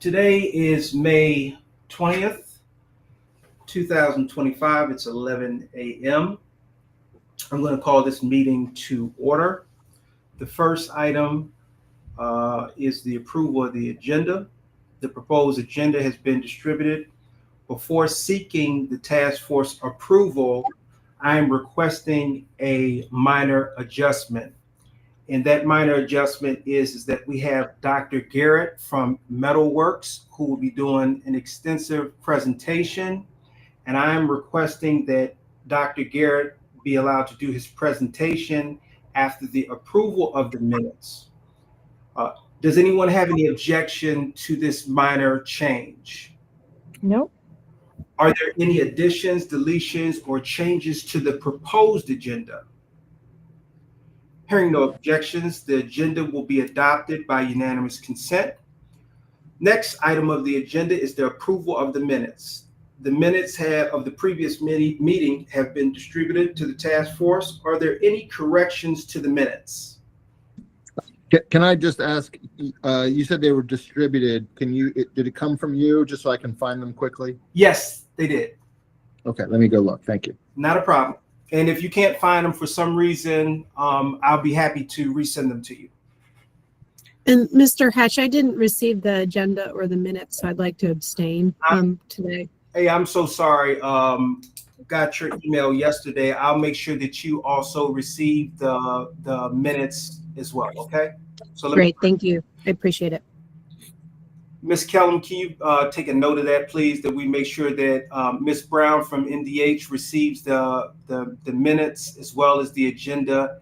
Today is May 20th, 2025. It's 11 a.m. I'm going to call this meeting to order. The first item is the approval of the agenda. The proposed agenda has been distributed. Before seeking the task force approval, I am requesting a minor adjustment. And that minor adjustment is that we have Dr. Garrett from Metalworks, who will be doing an extensive presentation. And I am requesting that Dr. Garrett be allowed to do his presentation after the approval of the minutes. Does anyone have any objection to this minor change? Nope. Are there any additions, deletions, or changes to the proposed agenda? Hearing no objections, the agenda will be adopted by unanimous consent. Next item of the agenda is the approval of the minutes. The minutes of the previous meeting have been distributed to the task force. Are there any corrections to the minutes? Can I just ask, you said they were distributed. Did it come from you just so I can find them quickly? Yes, they did. Okay, let me go look. Thank you. Not a problem. And if you can't find them for some reason, I'll be happy to resend them to you. And Mr. Hatch, I didn't receive the agenda or the minutes, so I'd like to abstain today. Hey, I'm so sorry. Got your email yesterday. I'll make sure that you also receive the minutes as well, okay? So Great, thank you. I appreciate it. Ms. Kellum, can you take a note of that, please, that we make sure that Ms. Brown from NDH receives the minutes as well as the agenda.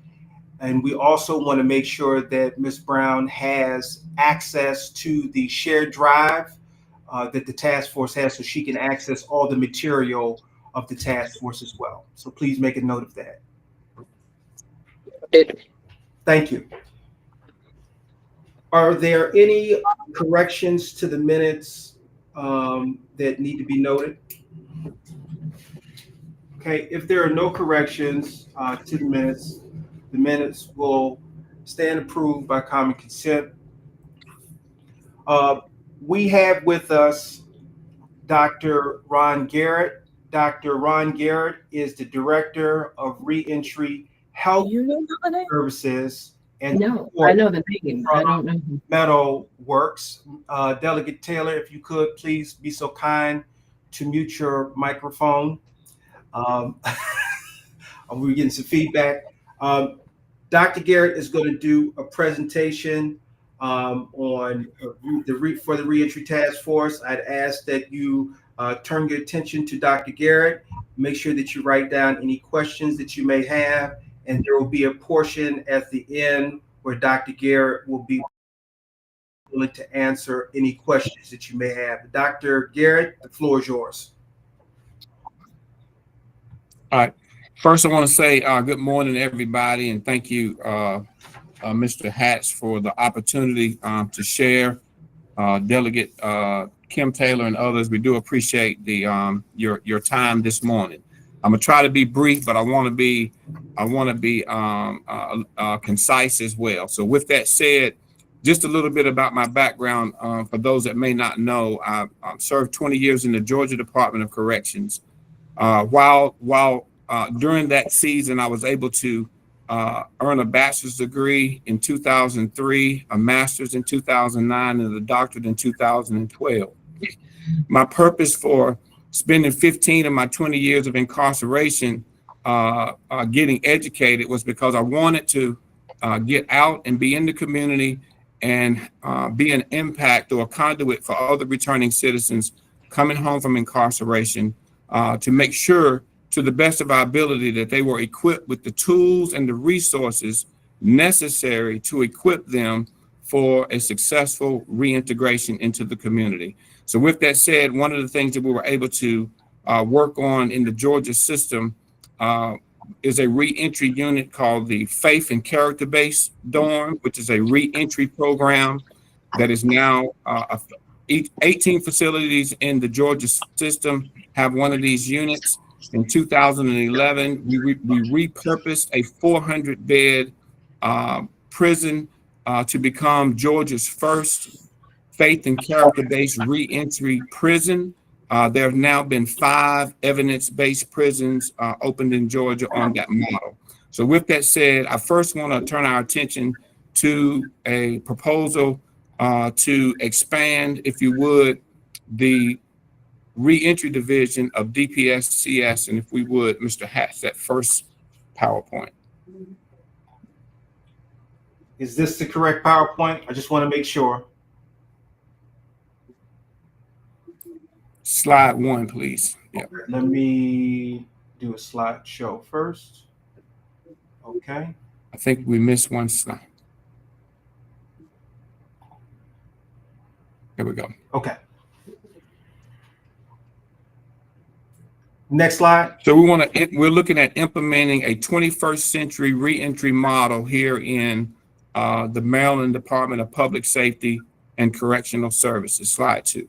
And we also want to make sure that Ms. Brown has access to the shared drive that the task force has, so she can access all the material of the task force as well. So please make a note of that. Thank you. Are there any corrections to the minutes that need to be noted? Okay, if there are no corrections to the minutes will stand approved by common consent. We have with us Dr. Ron Garrett. Dr. Ron Garrett is the Director of Reentry Health Services. And no, I know the name. I don't know. Metalworks. Delegate Taylor, if you could please be so kind to mute your microphone. We're getting some feedback. Dr. Garrett is going to do a presentation on for the Reentry Task Force. I'd ask that you turn your attention to Dr. Garrett. Make sure that you write down any questions that you may have. And there will be a portion at the end where Dr. Garrett will be willing to answer any questions that you may have. Dr. Garrett, the floor is yours. All right. First, I want to say good morning, everybody, and thank you, Mr. Hatch, for the opportunity to share. Delegate Kim Taylor and others, we do appreciate your time this morning. I'm gonna try to be brief, but I want to be concise as well. So with that said, just a little bit about my background for those that may not know. I served 20 years in the Georgia Department of Corrections. While during that season, I was able to earn a bachelor's degree in 2003, a master's in 2009, and a doctorate in 2012. My purpose for spending 15 of my 20 years of incarceration getting educated was because I wanted to get out and be in the community and be an impact or a conduit for other returning citizens coming home from incarceration to make sure, to the best of our ability, that they were equipped with the tools and the resources necessary to equip them for a successful reintegration into the community. So with that said, one of the things that we were able to work on in the Georgia system is a reentry unit called the Faith and Character-Based Dorm, which is a reentry program that is now 18 facilities in the Georgia system have one of these units. In 2011, we repurposed a 400-bed prison to become Georgia's first faith and character-based reentry prison. There have now been 5 evidence-based prisons opened in Georgia on that model. So with that said, I first want to turn our attention to a proposal to expand, if you would, the reentry division of DPSCS. And if we would, Mr. Hatch, that first PowerPoint. Is this the correct PowerPoint? I just want to make sure. Slide 1, please. Yeah. Let me do a slideshow first. Okay. I think we missed one slide. Here we go. Okay. Next slide. So we're looking at implementing a 21st century reentry model here in the Maryland Department of Public Safety and Correctional Services. Slide 2.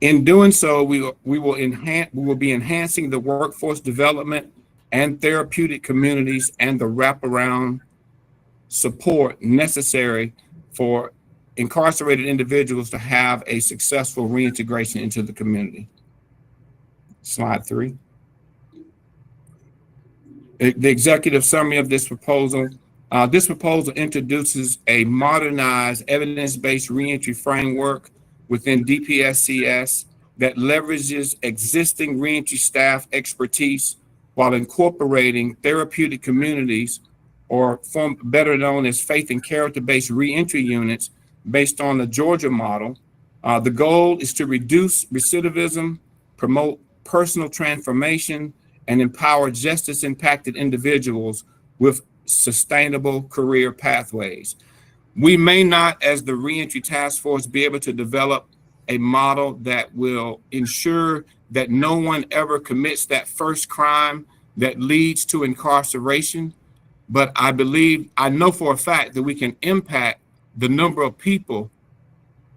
In doing so, we will be enhancing the workforce development and therapeutic communities and the wraparound support necessary for incarcerated individuals to have a successful reintegration into the community. Slide 3. The executive summary of this proposal. This proposal introduces a modernized evidence-based reentry framework within DPSCS that leverages existing reentry staff expertise while incorporating therapeutic communities, or better known as faith and character-based reentry units based on the Georgia model. The goal is to reduce recidivism, promote personal transformation, and empower justice-impacted individuals with sustainable career pathways. We may not, as the Reentry Task Force, be able to develop a model that will ensure that no one ever commits that first crime that leads to incarceration. But I know for a fact that we can impact the number of people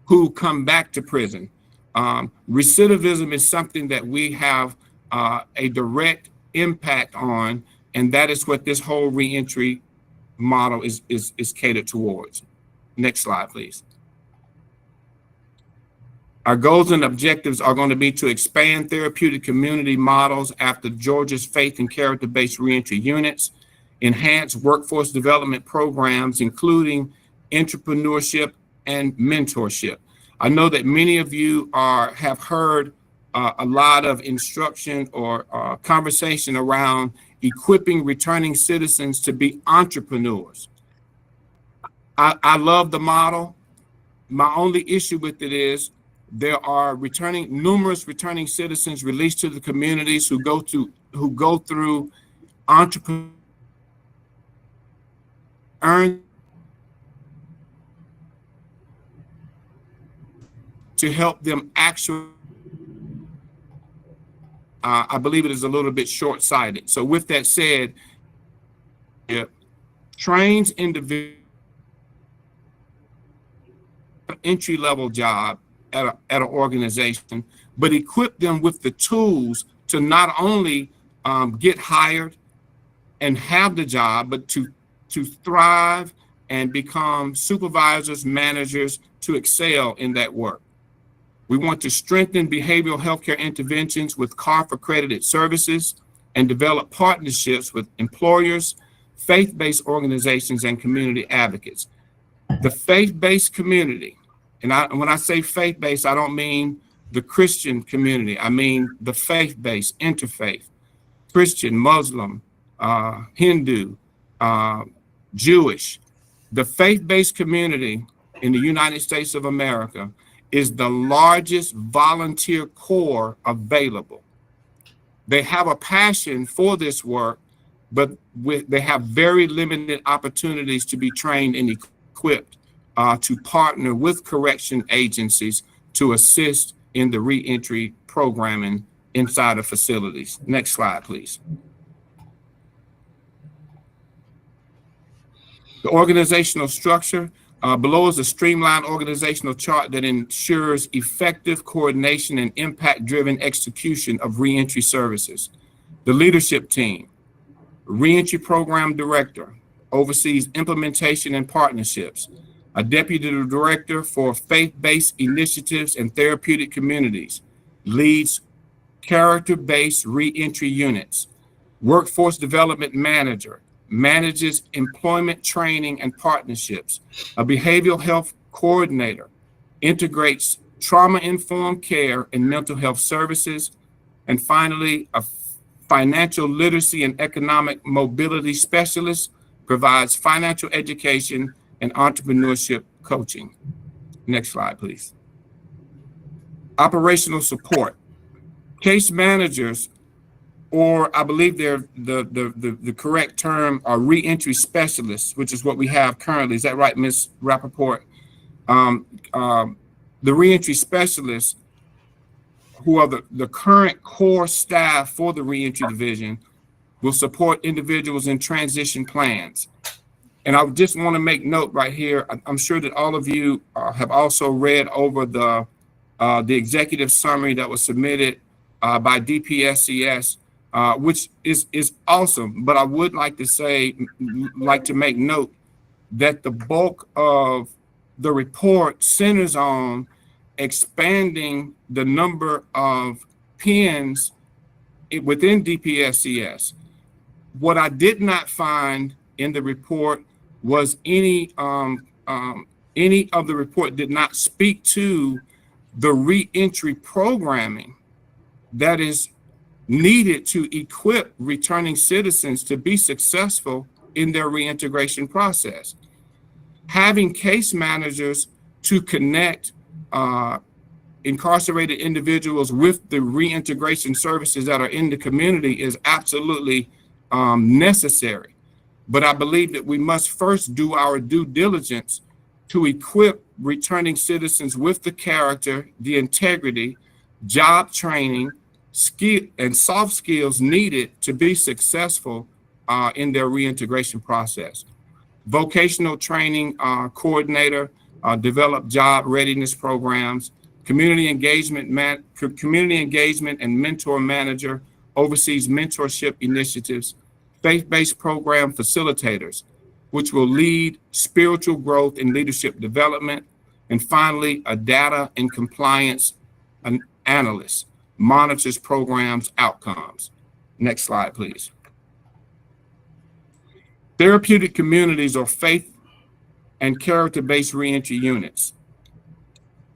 who come back to prison. Recidivism is something that we have a direct impact on, and that is what this whole reentry model is catered towards. Next slide, please. Our goals and objectives are going to be to expand therapeutic community models after Georgia's faith and character-based reentry units, enhance workforce development programs, including entrepreneurship and mentorship. I know that many of you have heard a lot of instruction or conversation around equipping returning citizens to be entrepreneurs. I love the model. My only issue with it is there are numerous returning citizens released to the communities who go through entrepreneur to help them actually. I believe it is a little bit short-sighted. So with that said, it trains individuals entry-level job at an organization, but equip them with the tools to not only get hired and have the job, but to thrive and become supervisors, managers, to excel in that work. We want to strengthen behavioral healthcare interventions with CARF-accredited services and develop partnerships with employers, faith-based organizations, and community advocates. The faith-based community, and when I say faith-based, I don't mean the Christian community. I mean the faith-based, interfaith, Christian, Muslim, Hindu, Jewish. The faith-based community in the United States of America is the largest volunteer corps available. They have a passion for this work, but they have very limited opportunities to be trained and equipped to partner with correction agencies to assist in the reentry programming inside of facilities. Next slide, please. The organizational structure. Below is a streamlined organizational chart that ensures effective coordination and impact-driven execution of reentry services. The leadership team, reentry program director, oversees implementation and partnerships. a deputy director for faith-based initiatives and therapeutic communities, leads character-based reentry units, workforce development manager, manages employment training and partnerships, a behavioral health coordinator, integrates trauma-informed care and mental health services, and finally, a financial literacy and economic mobility specialist, provides financial education and entrepreneurship coaching. Next slide, please. Operational support. Case managers, or I believe they're the correct term, are reentry specialists, which is what we have currently. Is that right, Ms. Rappaport? The reentry specialists, who are the current core staff for the reentry division, will support individuals in transition plans. And I just want to make note right here. I'm sure that all of you have also read over the executive summary that was submitted by DPSCS, which is awesome. But I would like to make note that the bulk of the report centers on expanding the number of pens within DPSCS. What I did not find in the report was any of the report did not speak to the reentry programming that is needed to equip returning citizens to be successful in their reintegration process. Having case managers to connect incarcerated individuals with the reintegration services that are in the community is absolutely necessary. But I believe that we must first do our due diligence to equip returning citizens with the character, the integrity, job training, skill, and soft skills needed to be successful in their reintegration process. Vocational training coordinator, develop job readiness programs. Community engagement and mentor manager oversees mentorship initiatives. Faith-based program facilitators, which will lead spiritual growth and leadership development. And finally, a data and compliance analyst, monitors programs outcomes. Next slide, please. Therapeutic communities or faith and character-based reentry units.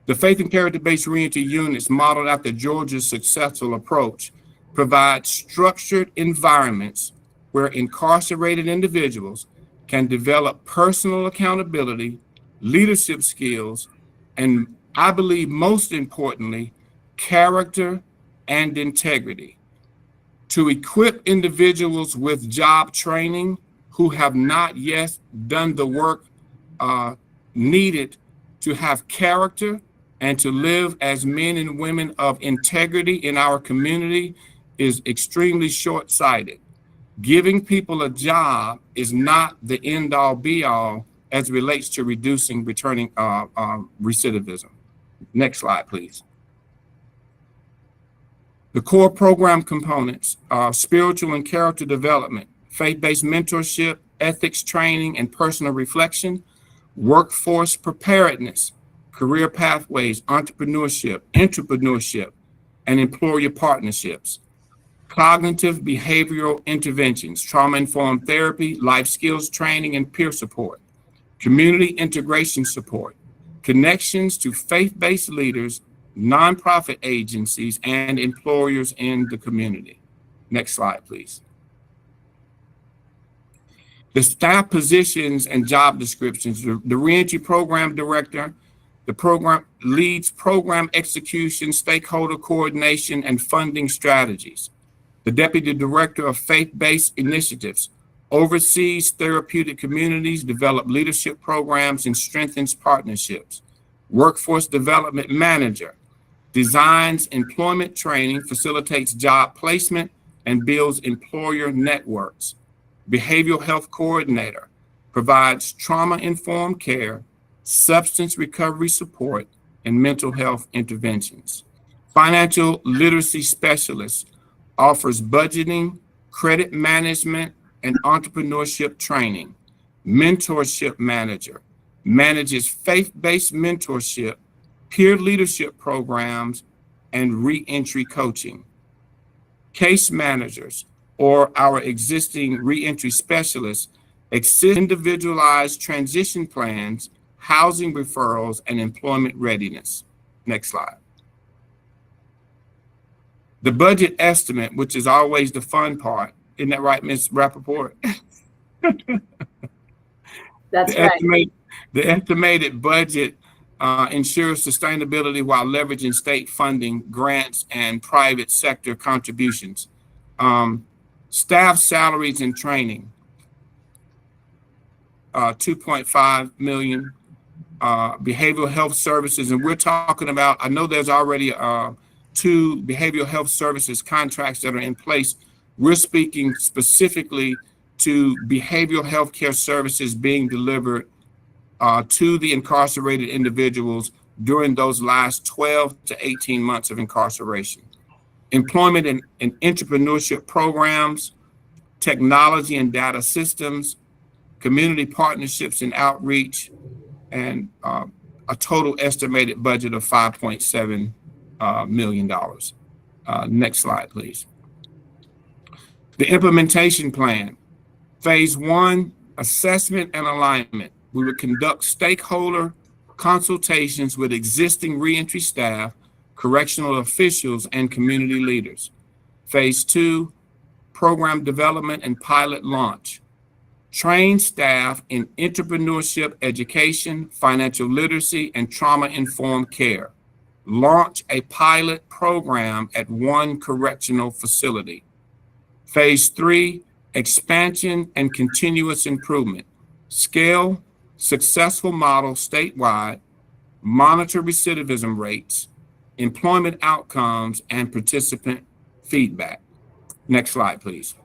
The faith and character-based reentry units, modeled after Georgia's successful approach, provide structured environments where incarcerated individuals can develop personal accountability, leadership skills, and I believe most importantly, character and integrity. To equip individuals with job training who have not yet done the work needed to have character and to live as men and women of integrity in our community is extremely short-sighted. Giving people a job is not the end-all be-all as it relates to reducing returning recidivism. Next slide, please. The core program components are spiritual and character development, faith-based mentorship, ethics training and personal reflection, workforce preparedness, career pathways, entrepreneurship, and employer partnerships. Cognitive behavioral interventions, trauma-informed therapy, life skills training, and peer support. Community integration support. Connections to faith-based leaders, nonprofit agencies, and employers in the community. Next slide, please. The staff positions and job descriptions. The Reentry Program Director, the program leads program execution, stakeholder coordination, and funding strategies. The Deputy Director of Faith-Based Initiatives oversees therapeutic communities, develop leadership programs, and strengthens partnerships. Workforce Development Manager designs employment training, facilitates job placement, and builds employer networks. Behavioral Health Coordinator provides trauma-informed care, substance recovery support, and mental health interventions. Financial Literacy Specialist offers budgeting, credit management, and entrepreneurship training. Mentorship Manager manages faith-based mentorship, peer leadership programs, and reentry coaching. Case managers, or our existing reentry specialists, assist individualized transition plans, housing referrals, and employment readiness. Next slide. The budget estimate, which is always the fun part. Isn't that right, Ms. Rappaport? That's right. The estimated budget ensures sustainability while leveraging state funding, grants, and private sector contributions. Staff salaries and training, 2.5 million. Behavioral health services, and we're talking about, I know there's already 2 behavioral health services contracts that are in place. We're speaking specifically to behavioral health care services being delivered to the incarcerated individuals during those last 12 to 18 months of incarceration. Employment and entrepreneurship programs, technology and data systems, community partnerships and outreach, and a total estimated budget of $5.7 million. Next slide, please. The implementation plan. Phase 1, assessment and alignment. We would conduct stakeholder consultations with existing reentry staff, correctional officials, and community leaders. Phase 2, program development and pilot launch. Train staff in entrepreneurship education, financial literacy, and trauma-informed care. Launch a pilot program at 1 correctional facility. Phase 3, expansion and continuous improvement. Scale successful model statewide, monitor recidivism rates, employment outcomes, and participant feedback. Next slide, please.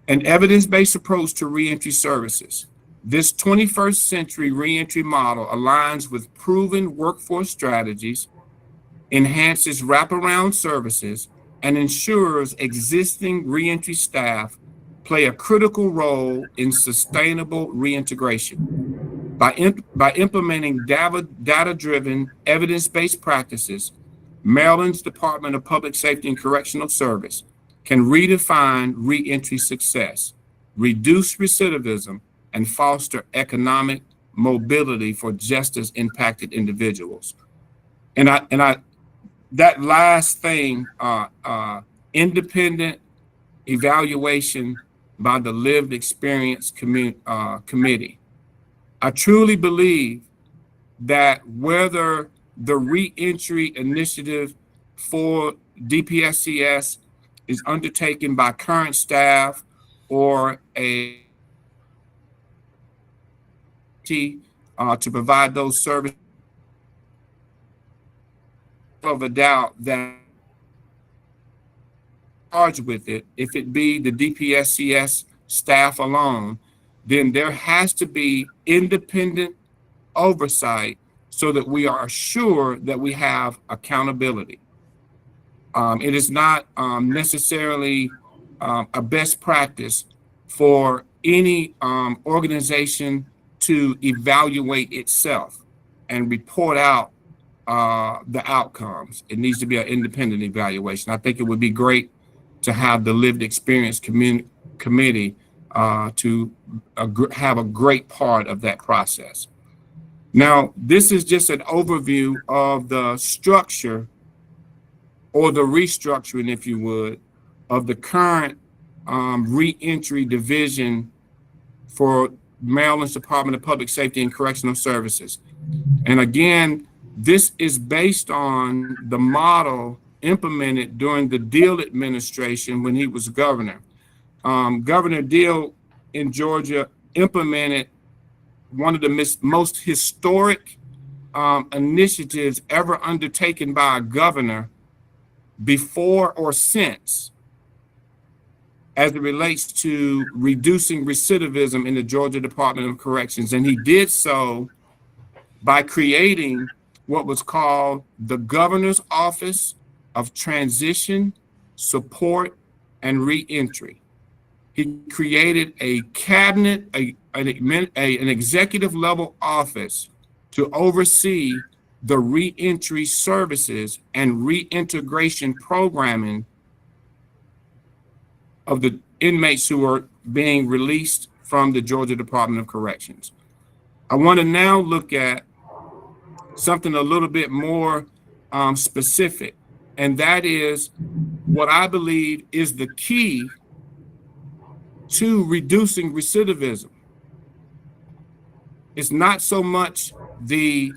An evidence-based approach to reentry services. This 21st century reentry model aligns with proven workforce strategies, enhances wraparound services, and ensures existing reentry staff play a critical role in sustainable reintegration. By implementing data-driven, evidence-based practices, Maryland's Department of Public Safety and Correctional Service can redefine reentry success, reduce recidivism, and foster economic mobility for justice impacted individuals. And that last thing, independent evaluation by the Lived Experience Committee. I truly believe that whether the reentry initiative for DPSCS is undertaken by current staff or to provide those services, of a doubt that charged with it, if it be the DPSCS staff alone, then there has to be independent oversight so that we are sure that we have accountability. It is not necessarily a best practice for any organization to evaluate itself and report out the outcomes. It needs to be an independent evaluation. I think it would be great to have the Lived Experience Committee to have a great part of that process. Now, this is just an overview of the structure or the restructuring, if you would, of the current reentry division for Maryland's Department of Public Safety and Correctional Services. And again, this is based on the model implemented during the Deal administration when he was governor. Governor Deal in Georgia implemented one of the most historic initiatives ever undertaken by a governor before or since, as it relates to reducing recidivism in the Georgia Department of Corrections. And he did so by creating what was called the Governor's Office of Transition, Support, and Reentry. He created a cabinet, an executive level office to oversee the reentry services and reintegration programming of the inmates who are being released from the Georgia Department of Corrections. I want to now look at something a little bit more specific, and that is what I believe is the key to reducing recidivism. It's not so much the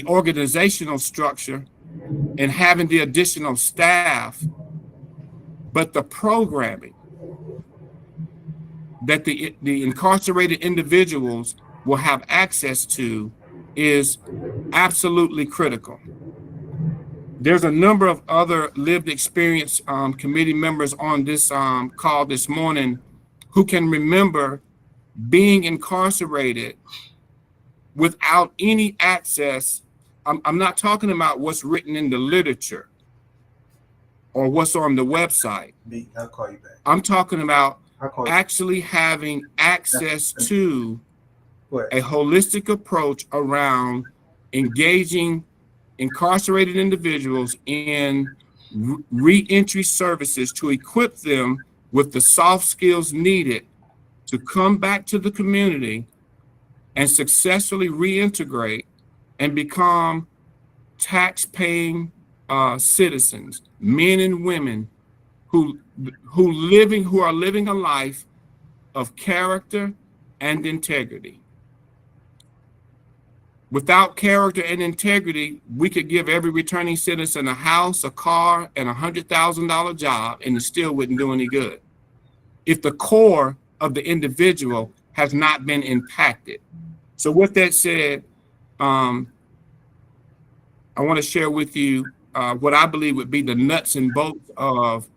organizational structure and having the additional staff, but the programming that the incarcerated individuals will have access to is absolutely critical. There's a number of other lived experience committee members on this call this morning who can remember being incarcerated without any access. I'm not talking about what's written in the literature or what's on the website. I'll call you back. I'm talking about I'll call you. actually having access to a holistic approach around engaging incarcerated individuals in reentry services to equip them with the soft skills needed to come back to the community and successfully reintegrate and become tax-paying citizens, men and women who are living a life of character and integrity. Without character and integrity, we could give every returning citizen a house, a car, and $100,000 job, and it still wouldn't do any good if the core of the individual has not been impacted. So with that said, I want to share with you what I believe would be the nuts and bolts of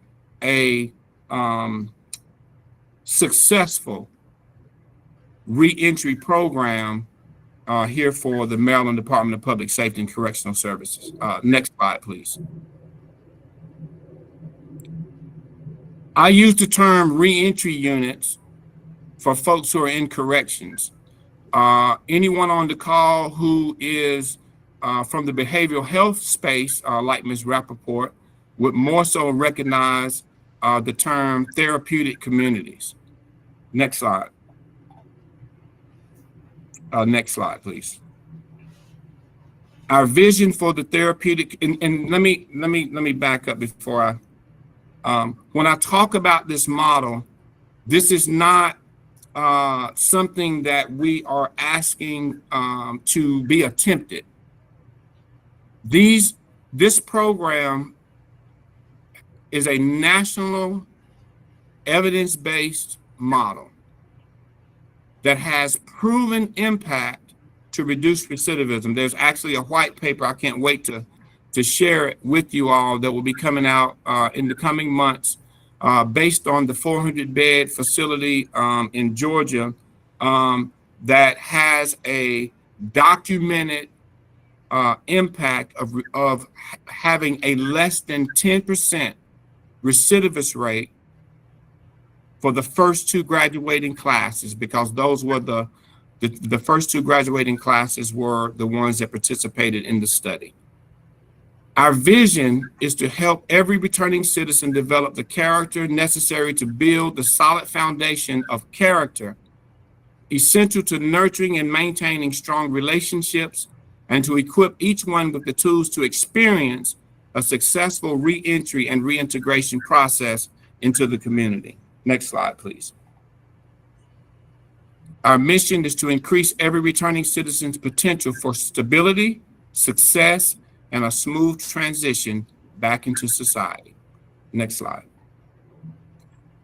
a successful reentry program here for the Maryland Department of Public Safety and Correctional Services. Next slide, please. I use the term reentry units for folks who are in corrections. Anyone on the call who is from the behavioral health space, like Ms. Rappaport, would more so recognize the term therapeutic communities. Next slide. Next slide, please. Our vision for the therapeutic, and let me back up before when I talk about this model, this is not something that we are asking to be attempted. This program is a national evidence-based model that has proven impact to reduce recidivism. There's actually a white paper, I can't wait to share it with you all, that will be coming out in the coming months based on the 400-bed facility in Georgia that has a documented impact of having a less than 10% recidivist rate for the first two graduating classes, because those were the first two graduating classes were the ones that participated in the study. Our vision is to help every returning citizen develop the character necessary to build the solid foundation of character essential to nurturing and maintaining strong relationships, and to equip each one with the tools to experience a successful reentry and reintegration process into the community. Next slide, please. Our mission is to increase every returning citizen's potential for stability, success, and a smooth transition back into society. Next slide.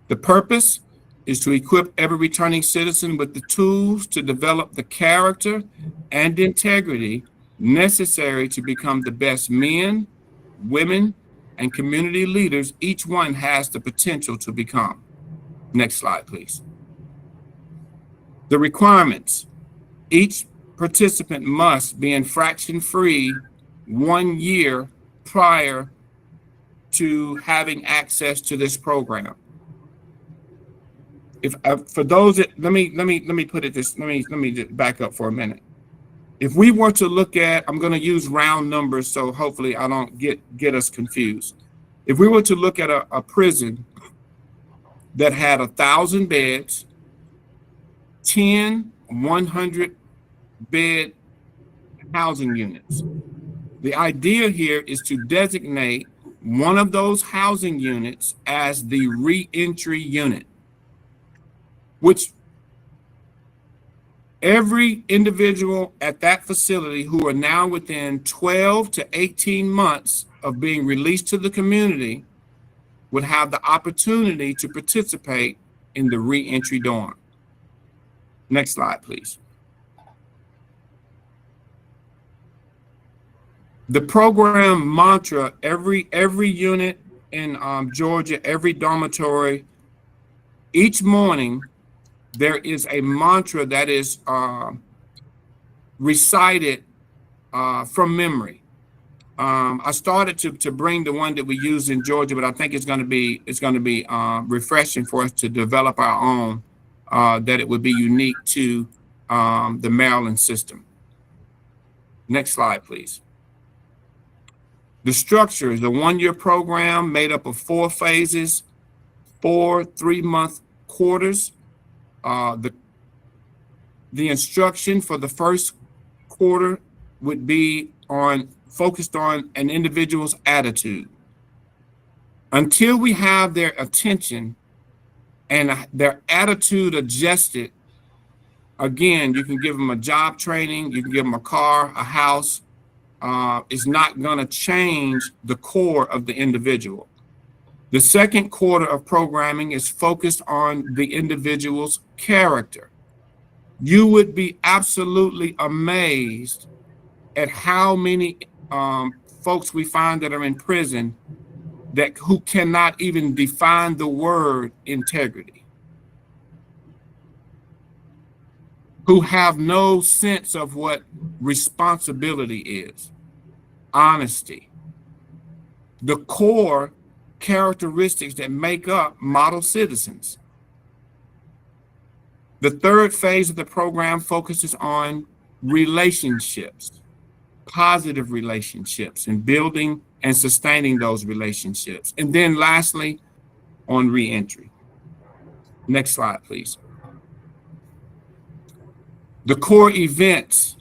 The purpose is to equip every returning citizen with the tools to develop the character and integrity necessary to become the best men, women, and community leaders each one has the potential to become. Next slide, please. The requirements. Each participant must be infraction-free 1 year prior to having access to this program. if for those that let me put it this, let me just back up for a minute. If we were to look at, I'm going to use round numbers, so hopefully I don't get us confused. If we were to look at a prison that had 1,000 beds, 10 100-bed housing units, the idea here is to designate one of those housing units as the reentry unit, which every individual at that facility who are now within 12 to 18 months of being released to the community would have the opportunity to participate in the reentry dorm. Next slide, please. The program mantra, every unit in Georgia, every dormitory, each morning, there is a mantra that is recited from memory. I started to bring the one that we use in Georgia, but I think it's going to be refreshing for us to develop our own, that it would be unique to the Maryland system. Next slide, please. The structure is a 1-year program made up of 4 phases, 4 3-month quarters. The instruction for the first quarter would be focused on an individual's attitude. Until we have their attention and their attitude adjusted, again, you can give them a job training, you can give them a car, a house. It's not going to change the core of the individual. The second quarter of programming is focused on the individual's character. You would be absolutely amazed at how many folks we find that are in prison who cannot even define the word integrity, who have no sense of what responsibility is, honesty, the core characteristics that make up model citizens. The third phase of the program focuses on relationships, positive relationships, and building and sustaining those relationships. And then lastly, on reentry. Next slide, please. The core events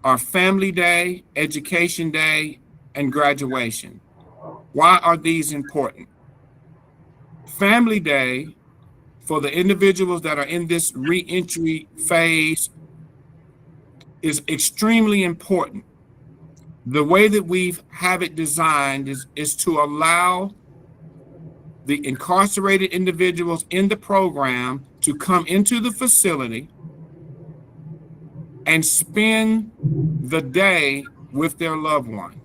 are Family Day, Education Day, and graduation. Why are these important? Family Day, for the individuals that are in this reentry phase, is extremely important. The way that we have it designed is to allow the incarcerated individuals in the program to come into the facility and spend the day with their loved one,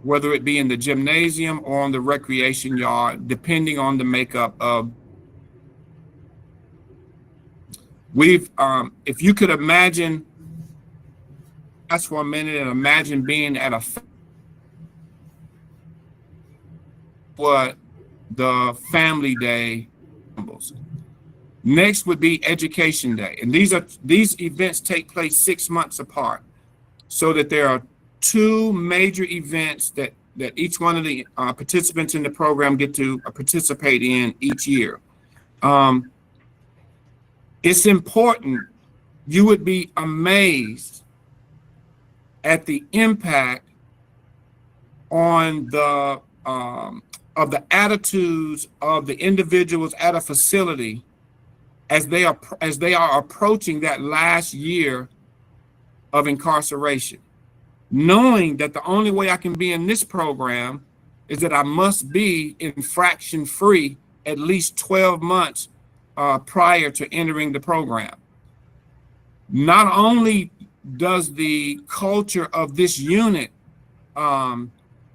whether it be in the gymnasium or on the recreation yard, depending on the makeup of. If you could imagine, that's for a minute, and imagine being at what the Family Day symbols. Next would be Education Day, and these events take place 6 months apart, so that there are 2 major events that each one of the participants in the program get to participate in each year. It's important. You would be amazed at the impact on the of the attitudes of the individuals at a facility as they are approaching that last year of incarceration, knowing that the only way I can be in this program is that I must be infraction free at least 12 months prior to entering the program. Not only does the culture of this unit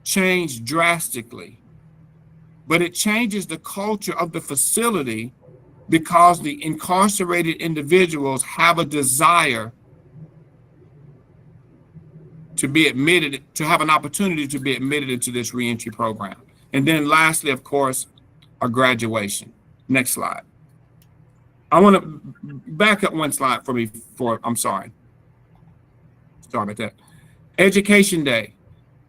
change drastically, but it changes the culture of the facility, because the incarcerated individuals have a desire to be admitted, to have an opportunity to be admitted into this reentry program. And then lastly, of course, a graduation. Next slide. I want to back up one slide for me. I'm sorry. Sorry about that. Education Day.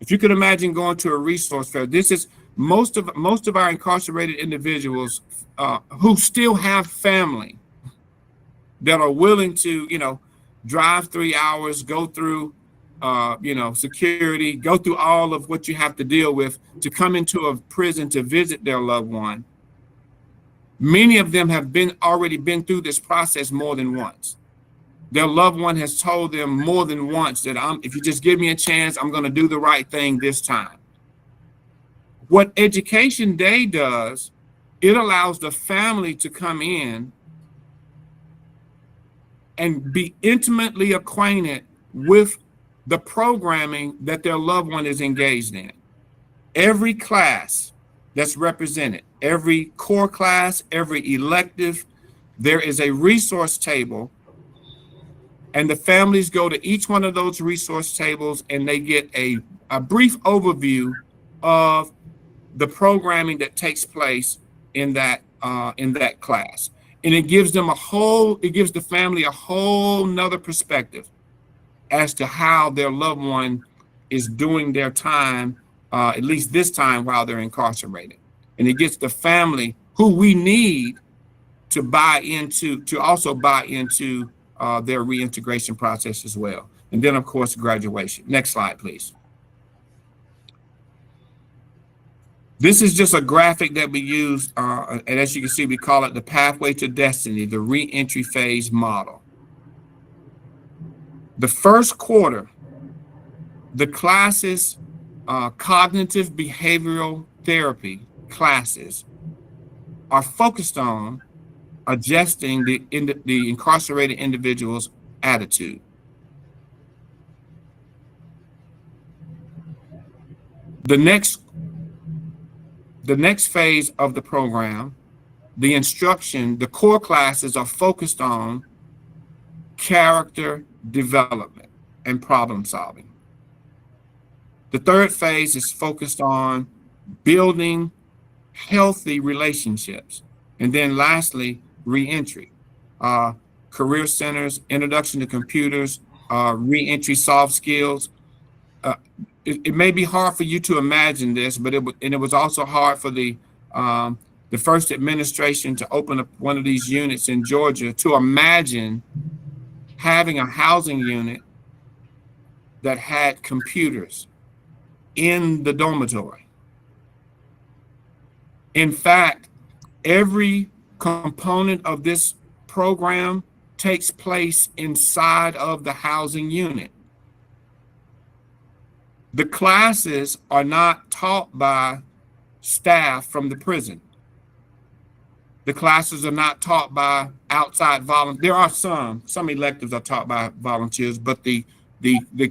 If you could imagine going to a resource fair, this is most of our incarcerated individuals who still have family that are willing to, drive 3 hours, go through, security, go through all of what you have to deal with to come into a prison to visit their loved one. Many of them have already been through this process more than once. Their loved one has told them more than once that if you just give me a chance, I'm going to do the right thing this time. What Education Day does, it allows the family to come in and be intimately acquainted with the programming that their loved one is engaged in. Every class that's represented, every core class, every elective, there is a resource table, and the families go to each one of those resource tables and they get a brief overview of the programming that takes place in that class. And it gives the family a whole nother perspective as to how their loved one is doing their time, at least this time while they're incarcerated. And it gets the family who we need to also buy into their reintegration process as well. And then, of course, graduation. Next slide, please. This is just a graphic that we use, and as you can see, we call it the pathway to destiny, the reentry phase model. The first quarter, the classes, cognitive behavioral therapy classes are focused on adjusting the incarcerated individual's attitude. The next phase of the program, the instruction, the core classes are focused on character development and problem solving. The third phase is focused on building healthy relationships. And then lastly, reentry, career centers, introduction to computers, reentry soft skills. It may be hard for you to imagine this, but it was also hard for the first administration to open up one of these units in Georgia to imagine having a housing unit that had computers in the dormitory. In fact, every component of this program takes place inside of the housing unit. The classes are not taught by staff from the prison. The classes are not taught by outside volunteers. There are some electives are taught by volunteers, but the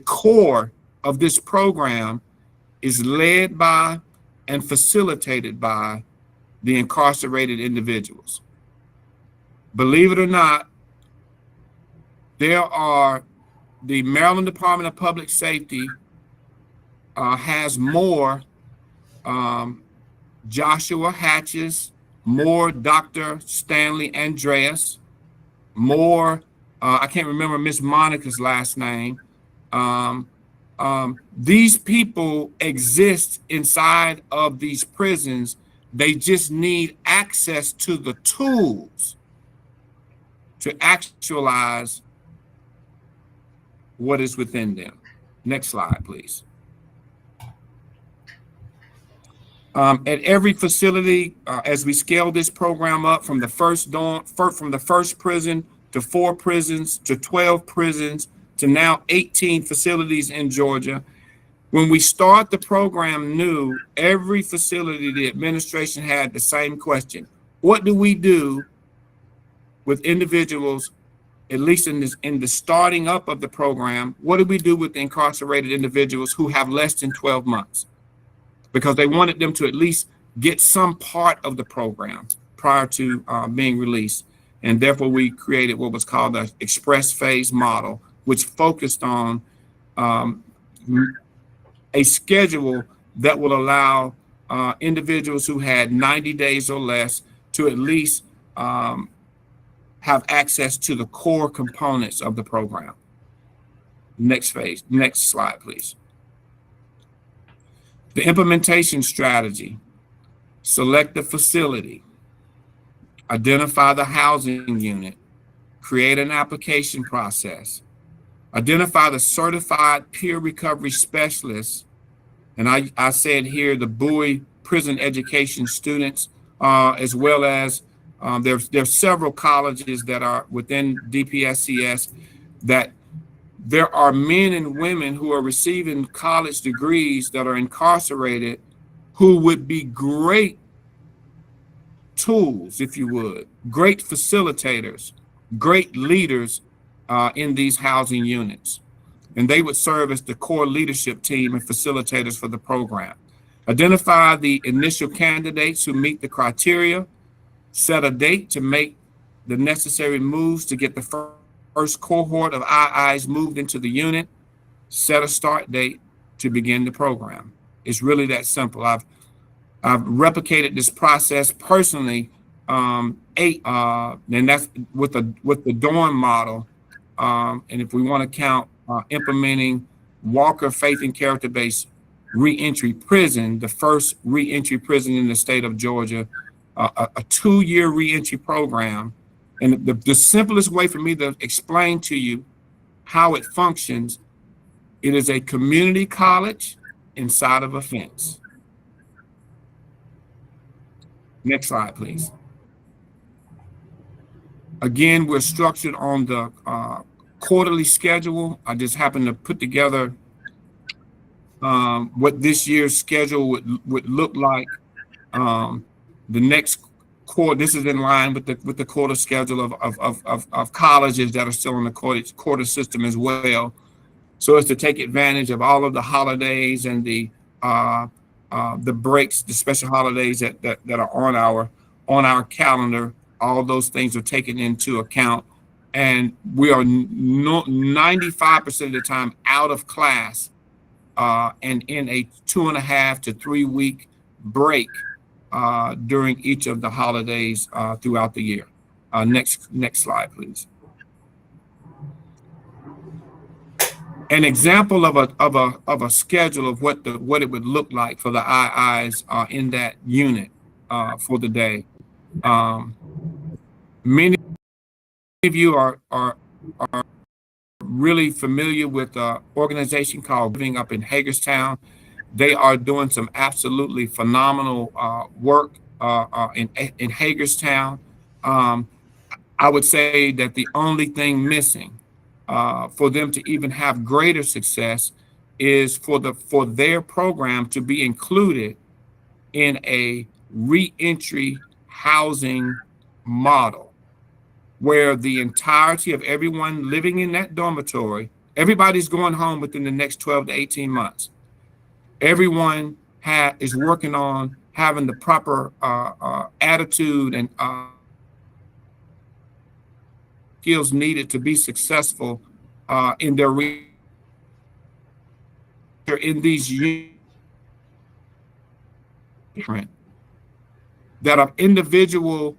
core of this program is led by and facilitated by the incarcerated individuals. Believe it or not, the Maryland Department of Public Safety has more Joshua Hatches, more Dr. Stanley Andreas, more, I can't remember Miss Monica's last name. These people exist inside of these prisons. They just need access to the tools to actualize what is within them. Next slide, please. At every facility, as we scale this program up from the first prison to 4 prisons to 12 prisons to now 18 facilities in Georgia, when we start the program new, every facility, the administration had the same question. What do we do with individuals, at least in the starting up of the program, what do we do with the incarcerated individuals who have less than 12 months? Because they wanted them to at least get some part of the program prior to being released. And therefore, we created what was called the express phase model, which focused on a schedule that will allow individuals who had 90 days or less to at least have access to the core components of the program. Next slide, please. The implementation strategy: select the facility, identify the housing unit, create an application process, identify the certified peer recovery specialists. And I said here the Bowie prison education students, as well as there's several colleges that are within DPSCS that there are men and women who are receiving college degrees that are incarcerated who would be great tools, if you would, great facilitators, great leaders in these housing units. And they would serve as the core leadership team and facilitators for the program. Identify the initial candidates who meet the criteria, set a date to make the necessary moves to get the first cohort of IIs moved into the unit, set a start date to begin the program. It's really that simple. I've replicated this process personally, and that's with the dorm model. And if we want to count implementing Walker Faith and Character-Based Reentry Prison, the first reentry prison in the state of Georgia, a 2-year reentry program. And the simplest way for me to explain to you how it functions, it is a community college inside of a fence. Next slide, please. Again, we're structured on the quarterly schedule. I just happened to put together what this year's schedule would look like. The next quarter, this is in line with the quarter schedule of colleges that are still in the quarter system as well. So as to take advantage of all of the holidays and the breaks, the special holidays that are on our calendar. All those things are taken into account, and we are 95% of the time out of class and in a 2.5 to 3 week break during each of the holidays throughout the year. Next slide, please. An example of a schedule of what it would look like for the IIs in that unit for the day. Many of you are really familiar with an organization called Living up in Hagerstown. They are doing some absolutely phenomenal work in Hagerstown. I would say that the only thing missing for them to even have greater success is for their program to be included in a reentry housing model, where the entirety of everyone living in that dormitory, everybody's going home within the next 12 to 18 months. Everyone is working on having the proper attitude and skills needed to be successful in these that are individual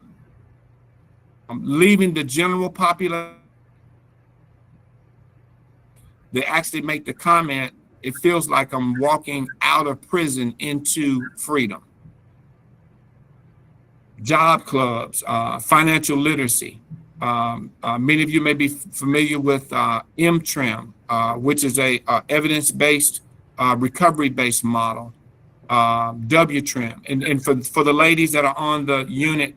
leaving the general population. They actually make the comment, it feels like I'm walking out of prison into freedom. Job clubs, financial literacy. Many of you may be familiar with MTRIM, which is a evidence-based, recovery-based model. WTRIM, and for the ladies that are on the unit,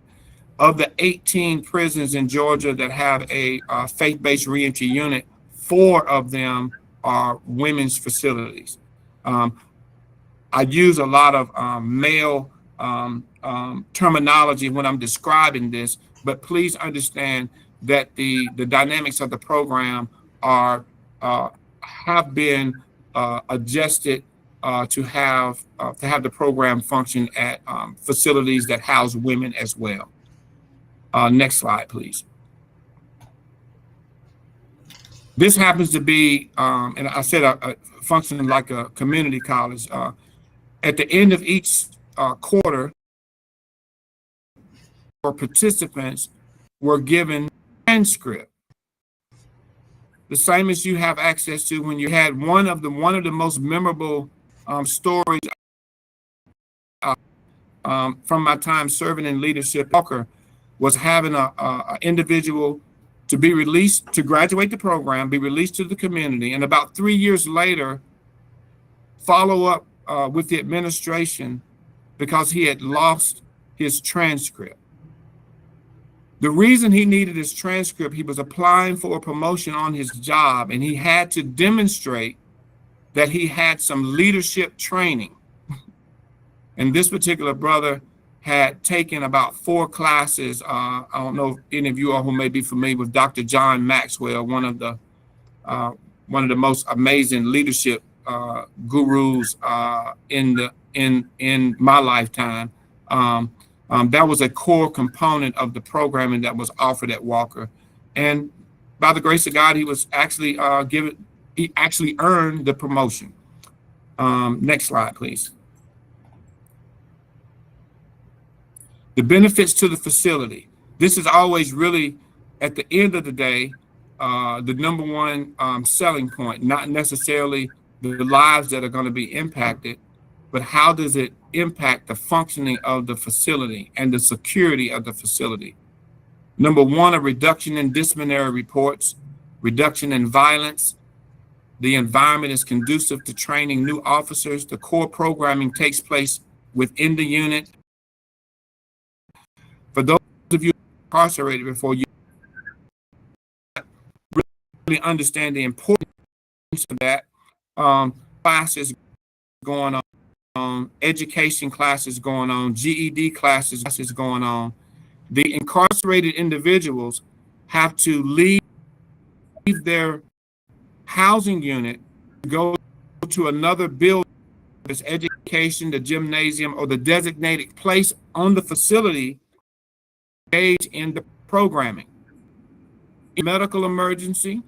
of the 18 prisons in Georgia that have a faith-based reentry unit, 4 of them are women's facilities. I use a lot of male terminology when I'm describing this, but please understand that the dynamics of the program have been adjusted to have the program function at facilities that house women as well. Next slide, please. This happens to be, and I said functioning like a community college. At the end of each quarter, participants were given transcript, the same as you have access to when you had one of the most memorable stories from my time serving in leadership Walker was having a individual to be released, to graduate the program, be released to the community, and about 3 years later, follow up with the administration because he had lost his transcript. The reason he needed his transcript, he was applying for a promotion on his job, and he had to demonstrate that he had some leadership training. And this particular brother had taken about 4 classes. I don't know if any of you all who may be familiar with Dr. John Maxwell, one of the most amazing leadership gurus in my lifetime. That was a core component of the programming that was offered at Walker, and by the grace of God, he was actually he actually earned the promotion. Next slide, please. The benefits to the facility. This is always really, at the end of the day, the number one selling point, not necessarily the lives that are going to be impacted, but how does it impact the functioning of the facility and the security of the facility? Number one, a reduction in disciplinary reports, reduction in violence. The environment is conducive to training new officers. The core programming takes place within the unit. For those of you incarcerated before, you really understand the importance of that. Classes going on, education classes going on, GED classes going on. The incarcerated individuals have to leave their housing unit to go to another building, this education, the gymnasium, or the designated place on the facility, engage in the programming. A medical emergency,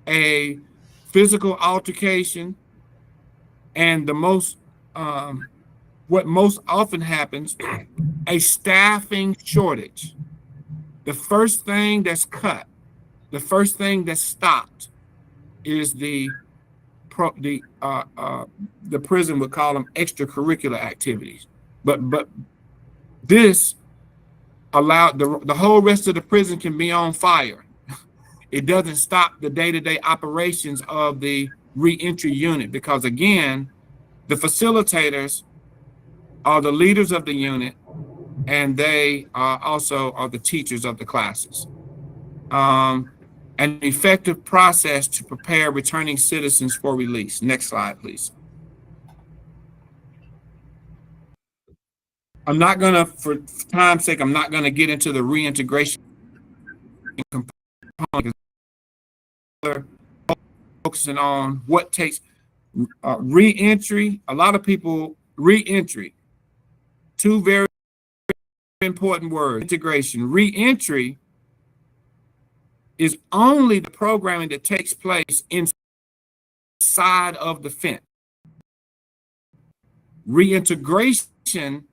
a physical altercation, and the most what most often happens, a staffing shortage. The first thing that's cut, the first thing that's stopped is the prison would call them extracurricular activities. But this allowed the whole rest of the prison can be on fire. It doesn't stop the day-to-day operations of the reentry unit, because again, the facilitators are the leaders of the unit, and they also are the teachers of the classes. An effective process to prepare returning citizens for release. Next slide, please. I'm not gonna, for time's sake, I'm not gonna get into the reintegration component. Focusing on what takes reentry. A lot of people, reentry, 2 very important words: integration. Reentry is only the programming that takes place inside of the fence. Reintegration,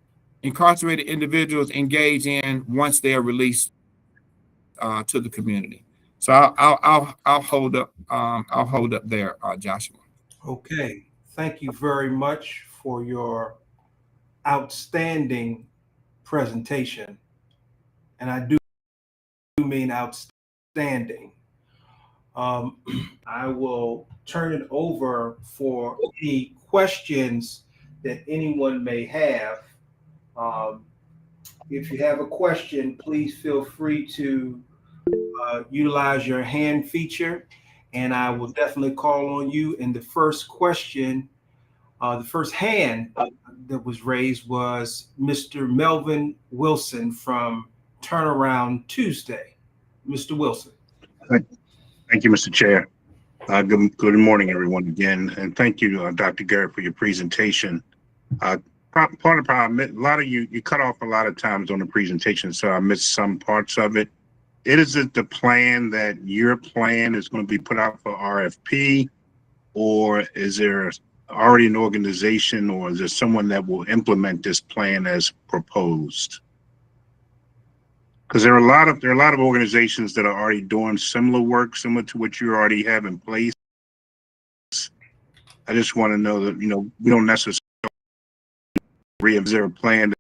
incarcerated individuals engage in once they are released to the community. So I'll hold up. I'll hold up there, Joshua. Okay, thank you very much for your outstanding presentation, and I do mean outstanding. I will turn it over for any questions that anyone may have. If you have a question, please feel free to utilize your hand feature, and I will definitely call on you. And the first question, the first hand that was raised was Mr. Melvin Wilson from Turnaround Tuesday. Mr. Wilson. Thank you, Mr. Chair. Good morning, everyone, again. And thank you, Dr. Garrett, for your presentation. Part of the problem, a lot of you cut off a lot of times on the presentation, so I missed some parts of it. Is it the plan that your plan is going to be put out for RFP, or is there already an organization, or is there someone that will implement this plan as proposed? Because there are a lot of organizations that are already doing similar work, similar to what you already have in place. I just want to know that, you know, we don't necessarily is plan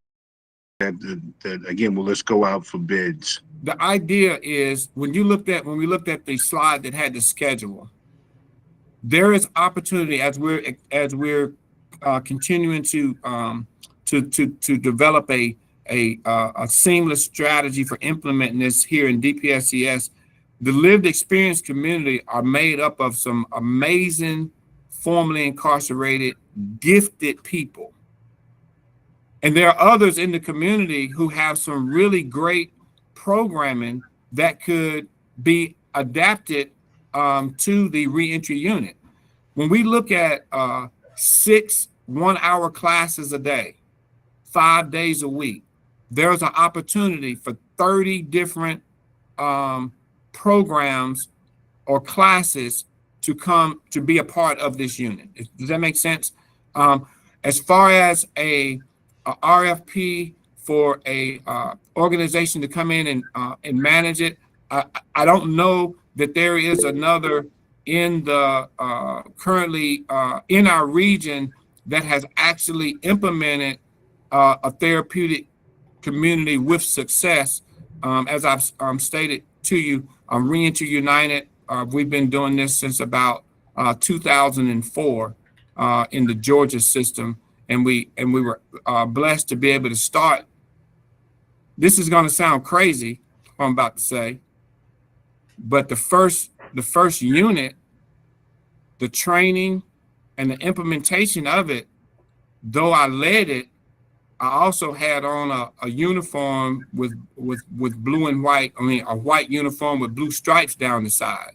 that again, well, let's go out for bids. The idea is when we looked at the slide that had the schedule, there is opportunity as we're continuing to develop a seamless strategy for implementing this here in DPSCS. The lived experience community are made up of some amazing formerly incarcerated, gifted people. And there are others in the community who have some really great programming that could be adapted to the reentry unit. When we look at 6 one-hour classes a day, 5 days a week, there's an opportunity for 30 different programs or classes to come to be a part of this unit. Does that make sense? As far as a RFP for a organization to come in and manage it, I don't know that there is another in the currently in our region that has actually implemented a therapeutic community with success. As I've stated to you, Reentry United, we've been doing this since about 2004 in the Georgia system, and we were blessed to be able to start. This is going to sound crazy, what I'm about to say, but the first unit, the training and the implementation of it, though I led it, I also had on a uniform with blue and white. I mean, a white uniform with blue stripes down the side.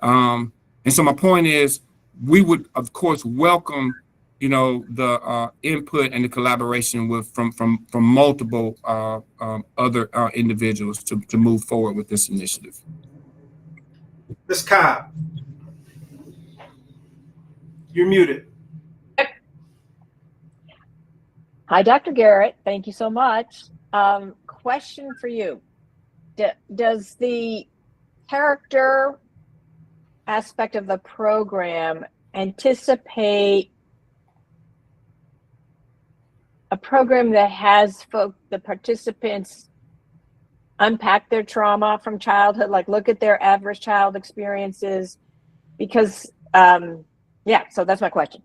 And so my point is, we would of course welcome, you know, the input and the collaboration from multiple other individuals to move forward with this initiative. Ms. Cobb, you're muted. Hi, Dr. Garrett. Thank you so much. Question for you. Does the character aspect of the program anticipate a program that has the participants unpack their trauma from childhood, like look at their adverse child experiences? Because, yeah, so that's my question.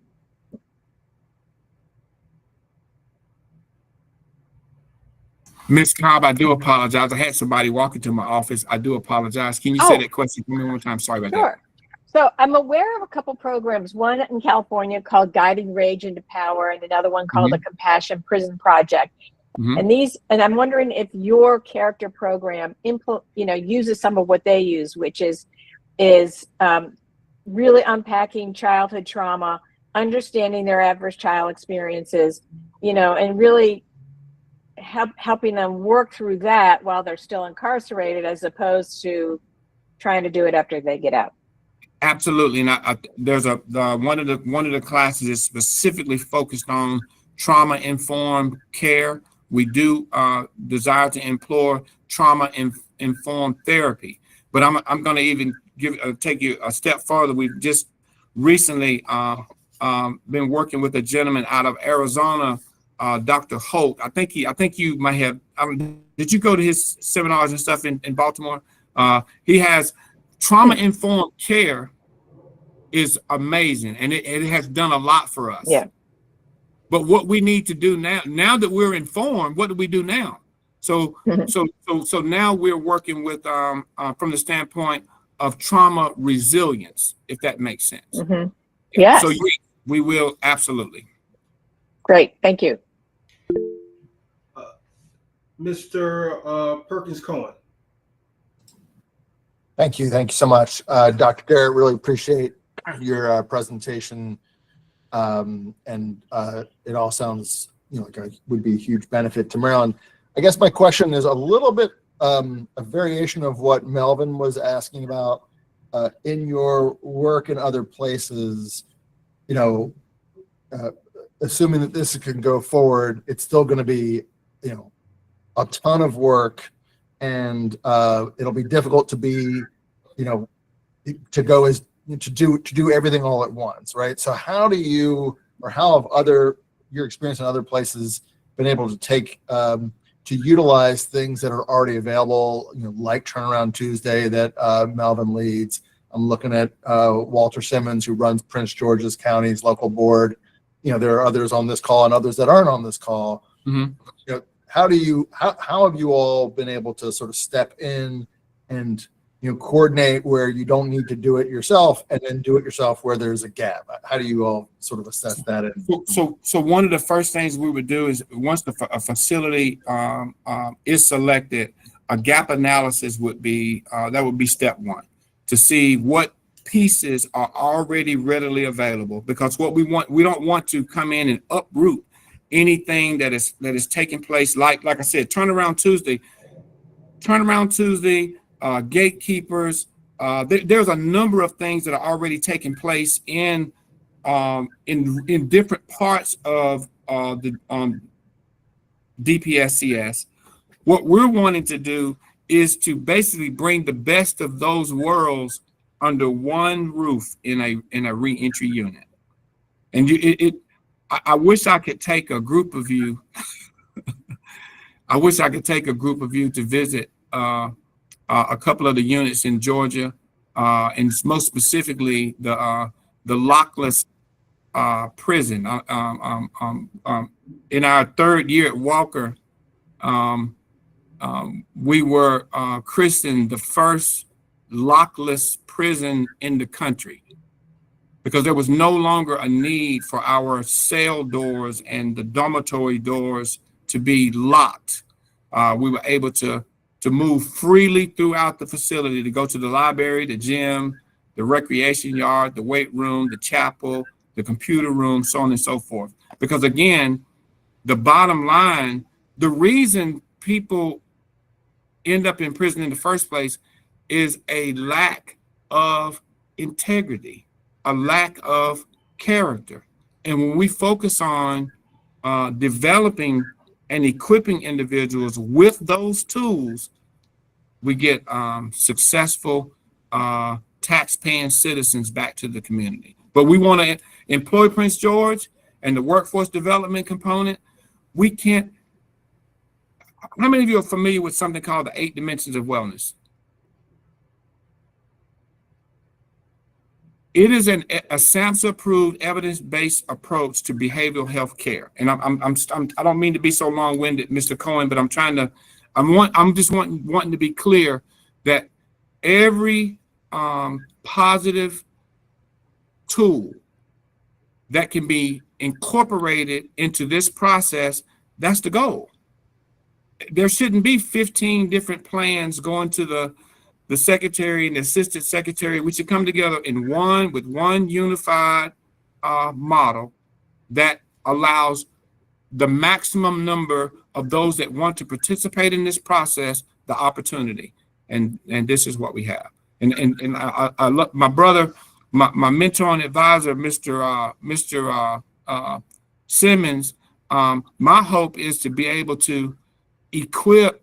Ms. Cobb, I do apologize. I had somebody walk into my office. I do apologize. Can you say that question for me one more time? Sorry about that. So I'm aware of a couple programs, one in California called Guiding Rage into Power, and another one called the Compassion Prison Project. And I'm wondering if your character program uses some of what they use, which is really unpacking childhood trauma, understanding their adverse child experiences, and really helping them work through that while they're still incarcerated, as opposed to trying to do it after they get out. Absolutely, and there's one of the classes is specifically focused on trauma-informed care. We do desire to employ trauma-informed therapy, but I'm going to even take you a step further. We've just recently been working with a gentleman out of Arizona, Dr. Holt. I think you might have. Did you go to his seminars and stuff in Baltimore? He has trauma-informed care is amazing, and it has done a lot for us. Yeah. But what we need to do now that we're informed, what do we do now? So now we're working with from the standpoint of trauma resilience, if that makes sense. Yes. So we will absolutely. Great, thank you. Mr. Perkins Cohen. Thank you so much, Dr. Garrett. Really appreciate your presentation, and it all sounds like it would be a huge benefit to Maryland. I guess my question is a little bit a variation of what Melvin was asking about. In your work in other places, assuming that this can go forward, it's still going to be a ton of work and it'll be difficult to be, to go as to do everything all at once, right? So how do you, or how have your experience in other places been able to take to utilize things that are already available, like Turnaround Tuesday that Melvin leads? I'm looking at Walter Simmons, who runs Prince George's County's local board. There are others on this call and others that aren't on this call. Mm-hmm. How have you all been able to sort of step in and coordinate where you don't need to do it yourself, and then do it yourself where there's a gap? How do you all sort of assess that? So one of the first things we would do is, once a facility is selected, a gap analysis would be step one, to see what pieces are already readily available. Because what we don't want to come in and uproot anything that is taking place. Like I said, Turnaround Tuesday, gatekeepers. There's a number of things that are already taking place in different parts of the DPSCS. What we're wanting to do is to basically bring the best of those worlds under one roof in a reentry unit. And I wish I could take a group of you. I wish I could take a group of you to visit a couple of the units in Georgia, and most specifically the lockless prison. In our third year at Walker, we were christened the first lockless prison in the country, because there was no longer a need for our cell doors and the dormitory doors to be locked. We were able to move freely throughout the facility, to go to the library, the gym, the recreation yard, the weight room, the chapel, the computer room, so on and so forth. Because again, the bottom line, the reason people end up in prison in the first place is a lack of integrity, a lack of character. And when we focus on developing and equipping individuals with those tools, we get successful tax-paying citizens back to the community. But we want to employ Prince George and the workforce development component. We can't. How many of you are familiar with something called the 8 dimensions of wellness? It is a SAMHSA-approved, evidence-based approach to behavioral health care. And I don't mean to be so long-winded, Mr. Cohen, but I'm just wanting to be clear that every positive tool that can be incorporated into this process, that's the goal. There shouldn't be 15 different plans going to the secretary and the assistant secretary. We should come together with one unified model that allows the maximum number of those that want to participate in this process the opportunity. And this is what we have. And I love my brother, my mentor and advisor, Mr. Simmons. My hope is to be able to equip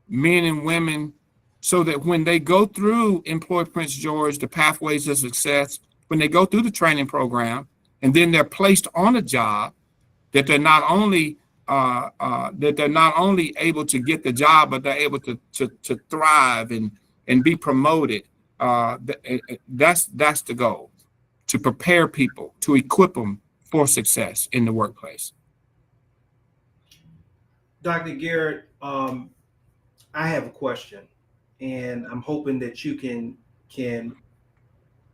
men and women so that when they go through Employ Prince George, the Pathways of Success, when they go through the training program and then they're placed on a job, that they're not only able to get the job, but they're able to thrive and be promoted. That's the goal, to prepare people, to equip them for success in the workplace. Dr. Garrett, I have a question, and I'm hoping that you can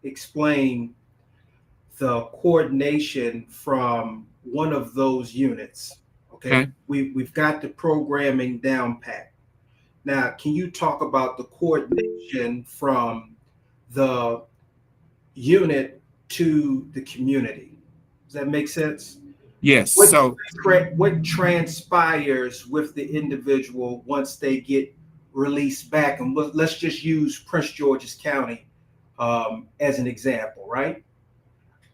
explain the coordination from one of those units. Okay. We've got the programming down pat. Now, can you talk about the coordination from the unit to the community? Does that make sense? Yes. What transpires with the individual once they get released back? And let's just use Prince George's County as an example, right?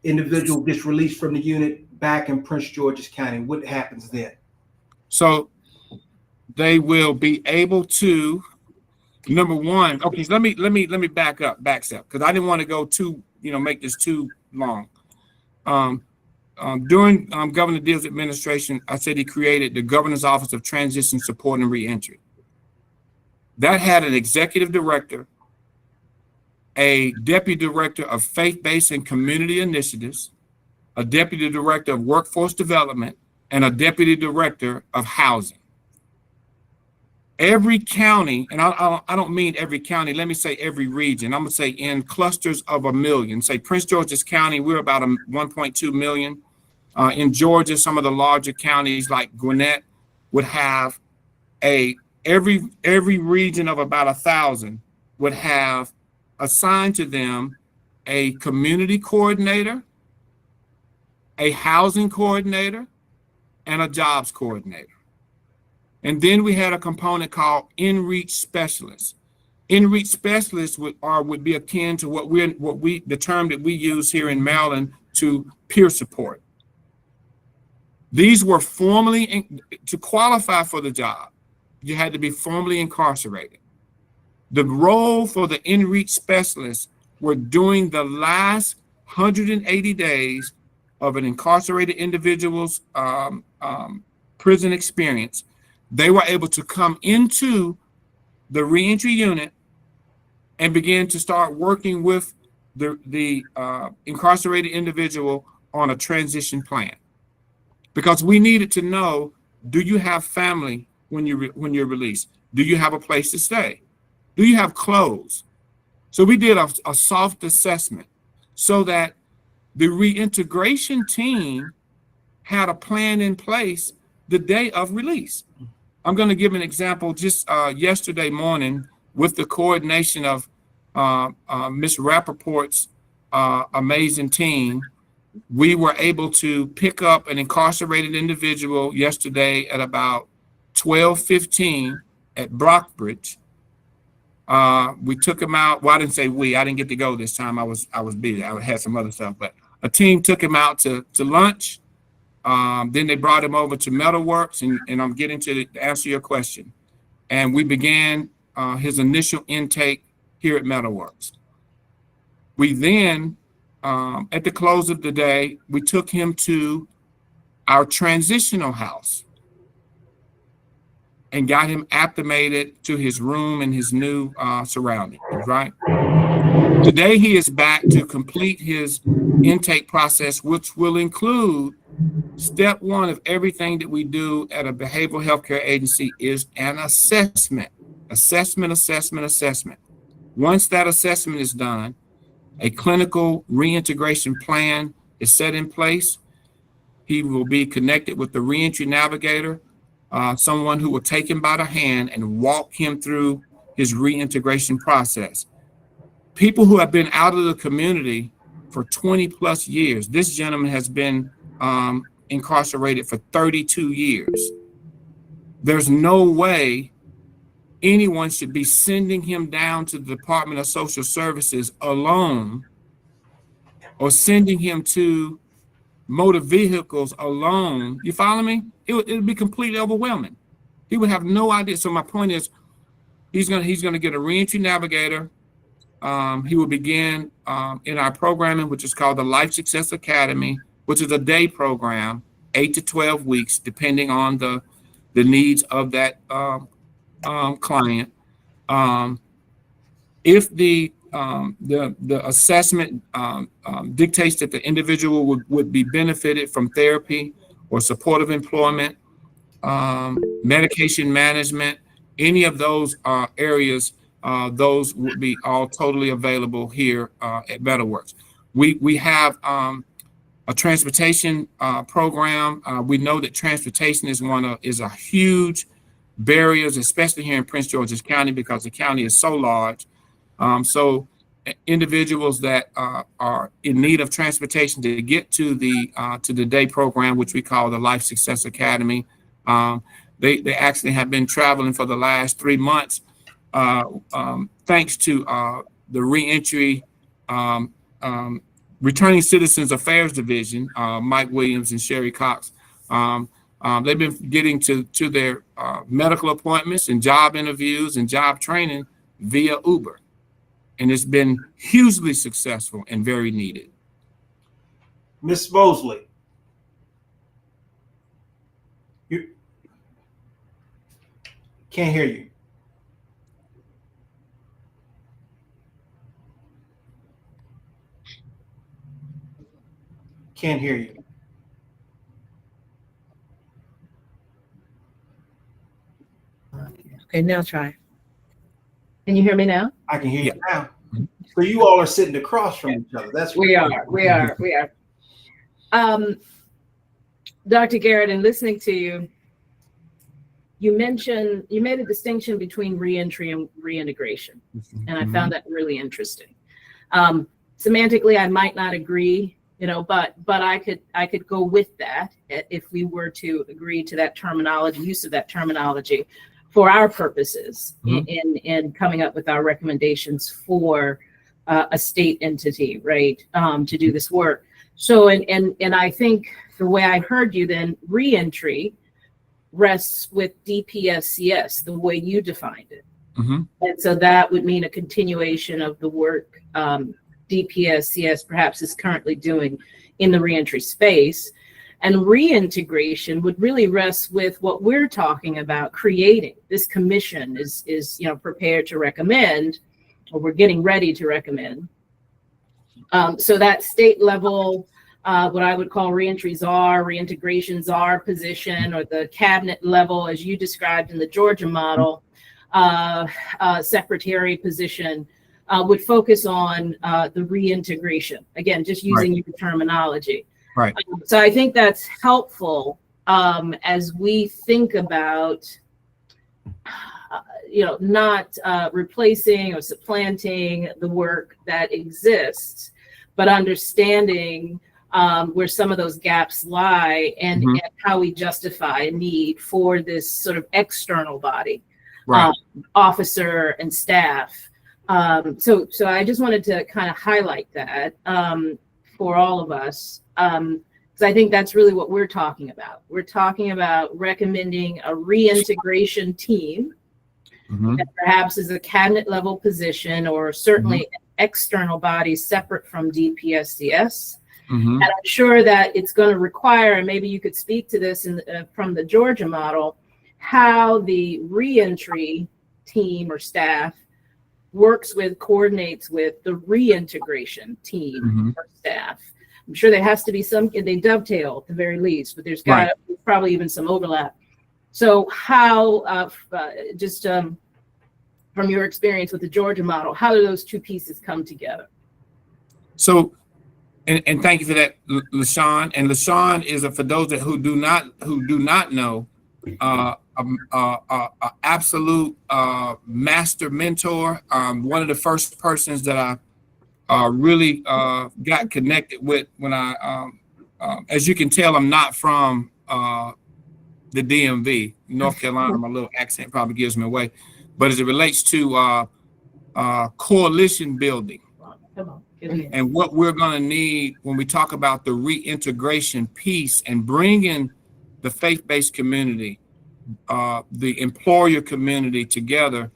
Individual gets released from the unit back in Prince George's County. What happens then? So they will be able to, number one, okay, so let me back up, because I didn't want to go too, make this too long. During Governor Deal's administration, I said he created the Governor's Office of Transition Support and Reentry. That had an executive director, a deputy director of faith-based and community initiatives, a deputy director of workforce development, and a deputy director of housing. Every county, and I don't mean every county, let me say every region. I'm gonna say in clusters of 1 million. Say Prince George's County, we're about 1.2 million. In Georgia, some of the larger counties like Gwinnett would have every region of about 1,000 would have assigned to them a community coordinator, a housing coordinator, and a jobs coordinator. And then we had a component called in-reach specialists. In-reach specialists would be akin to the term that we use here in Maryland to peer support. These were to qualify for the job, you had to be formally incarcerated. The role for the in-reach specialists were during the last 180 days of an incarcerated individual's prison experience. They were able to come into the reentry unit and begin to start working with the incarcerated individual on a transition plan. Because we needed to know, do you have family when you're released? Do you have a place to stay? Do you have clothes? So we did a soft assessment so that the reintegration team had a plan in place the day of release. I'm going to give an example. Just yesterday morning, with the coordination of Ms. Rappaport's amazing team, we were able to pick up an incarcerated individual yesterday at about 12:15 at Brockbridge. We took him out. Well, I didn't say we. I didn't get to go this time. I was busy. I had some other stuff, but a team took him out to lunch. Then they brought him over to Metalworks, and I'm getting to answer your question. And we began his initial intake here at Metalworks. We then, at the close of the day, we took him to our transitional house and got him acclimated to his room and his new surroundings, right? Today, he is back to complete his intake process, which will include step one of everything that we do at a behavioral healthcare agency is an assessment. Assessment. Once that assessment is done, a clinical reintegration plan is set in place. He will be connected with the reentry navigator, someone who will take him by the hand and walk him through his reintegration process. People who have been out of the community for 20 plus years. This gentleman has been incarcerated for 32 years. There's no way anyone should be sending him down to the Department of Social Services alone or sending him to motor vehicles alone. You follow me? It would be completely overwhelming. He would have no idea. So my point is, he's gonna get a reentry navigator. He will begin in our programming, which is called the Life Success Academy, which is a day program, 8 to 12 weeks, depending on the needs of that client. If the assessment dictates that the individual would be benefited from therapy or supportive employment, medication management, any of those areas, those would be all totally available here at Metalworks. We have a transportation program. We know that transportation is a huge barriers, especially here in Prince George's County, because the county is so large. So individuals that are in need of transportation to get to the day program, which we call the Life Success Academy, they actually have been traveling for the last 3 months, thanks to the Reentry Returning Citizens Affairs Division, Mike Williams and Sherry Cox. They've been getting to their medical appointments and job interviews and job training via Uber. And it's been hugely successful and very needed. Ms. Mosley. You can't hear you. Can't hear you. Okay, now try. Can you hear me now? I can hear you now. So you all are sitting across from each other. That's We are. Dr. Garrett, in listening to you, you made a distinction between reentry and reintegration, and I found that really interesting. Semantically, I might not agree, but I could go with that if we were to agree to that terminology, use of that terminology for our purposes in coming up with our recommendations for a state entity, right, to do this work. So, and I think the way I heard you then, reentry rests with DPSCS, the way you defined it. And so that would mean a continuation of the work DPSCS perhaps is currently doing in the reentry space. And reintegration would really rest with what we're talking about creating. This commission is prepared to recommend, or we're getting ready to recommend. So that state level, what I would call reentry czar, reintegration czar position, or the cabinet level, as you described in the Georgia model, secretary position, would focus on the reintegration. Again, just using your terminology. Right. So I think that's helpful as we think about, not replacing or supplanting the work that exists, but understanding where some of those gaps lie and how we justify a need for this sort of external body, officer and staff. So I just wanted to kind of highlight that for all of us. Because I think that's really what we're talking about. We're talking about recommending a reintegration team that perhaps is a cabinet level position, or certainly an external body separate from DPSCS. And I'm sure that it's going to require, and maybe you could speak to this from the Georgia model, how the reentry team or staff coordinates with the reintegration team or staff. I'm sure there has to be they dovetail at the very least, but there's probably even some overlap. So how, from your experience with the Georgia model, how do those two pieces come together? So, and thank you for that, LaShawn. And LaShawn is for those who do not know, absolute master mentor. One of the first persons that I really got connected with when as you can tell, I'm not from the DMV, North Carolina. My little accent probably gives me away. But as it relates to coalition building and what we're going to need when we talk about the reintegration piece and bringing the faith-based community, the employer community together,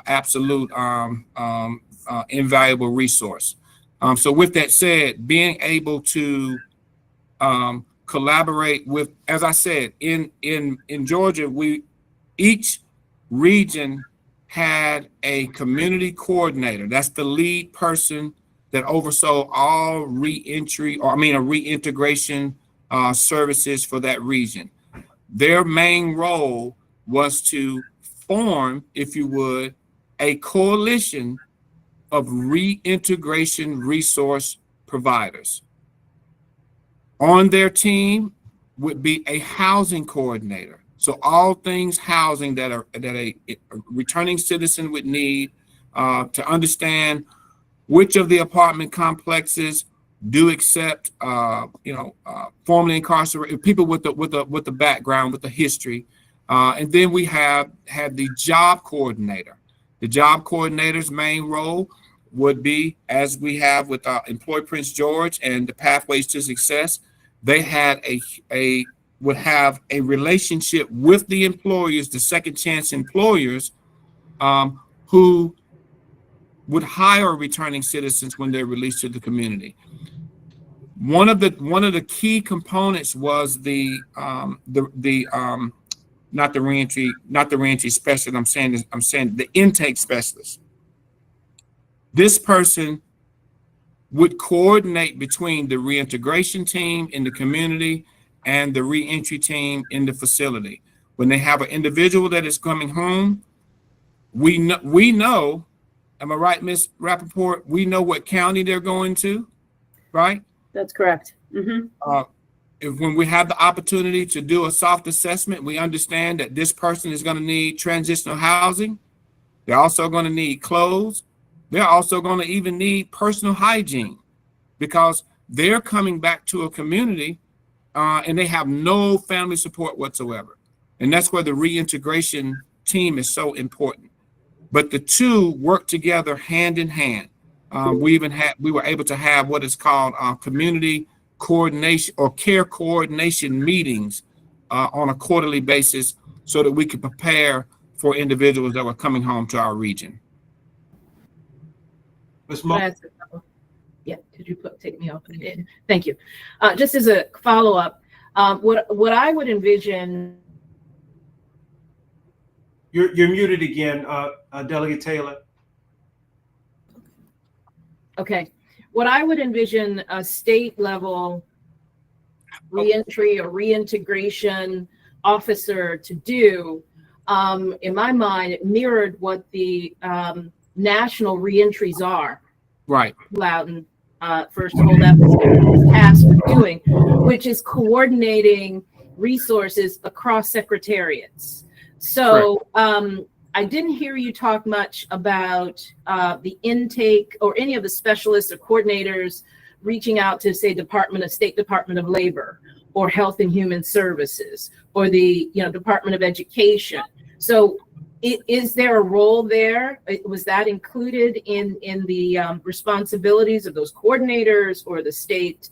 absolute invaluable resource. So with that said, being able to collaborate with, as I said, in Georgia, each region had a community coordinator. That's the lead person that oversaw all reintegration services for that region. Their main role was to form, if you would, a coalition of reintegration resource providers. On their team would be a housing coordinator. So all things housing that a returning citizen would need to understand which of the apartment complexes do accept, formerly incarcerated people with the background, with the history, and then we had the job coordinator. The job coordinator's main role would be, as we have with Employ Prince George and the Pathways to Success, they had a would have a relationship with the employers, the second chance employers, who would hire returning citizens when they're released to the community. One of the key components was not the reentry specialist. I'm saying the intake specialist. This person would coordinate between the reintegration team in the community and the reentry team in the facility. When they have an individual that is coming home, we know, am I right, Ms. Rappaport? We know what county they're going to, right? That's correct. Mm-hmm. When we have the opportunity to do a soft assessment, we understand that this person is going to need transitional housing. They're also going to need clothes. They're also going to even need personal hygiene, because they're coming back to a community and they have no family support whatsoever. And that's where the reintegration team is so important. But the two work together hand in hand. We were able to have what is called community coordination or care coordination meetings on a quarterly basis, so that we could prepare for individuals that were coming home to our region. Ms. Mo? Yeah, could you take me off? Thank you. Just as a follow-up, what I would envision. You're muted again, Delegate Taylor. Okay, what I would envision a state level reentry or reintegration officer to do, in my mind, it mirrored what the national reentries are. Right. Loudon first hold up his task for doing, which is coordinating resources across secretariats. So I didn't hear you talk much about the intake or any of the specialists or coordinators reaching out to, say, State Department of Labor or Health and Human Services or the Department of Education. So is there a role there? Was that included in the responsibilities of those coordinators or the state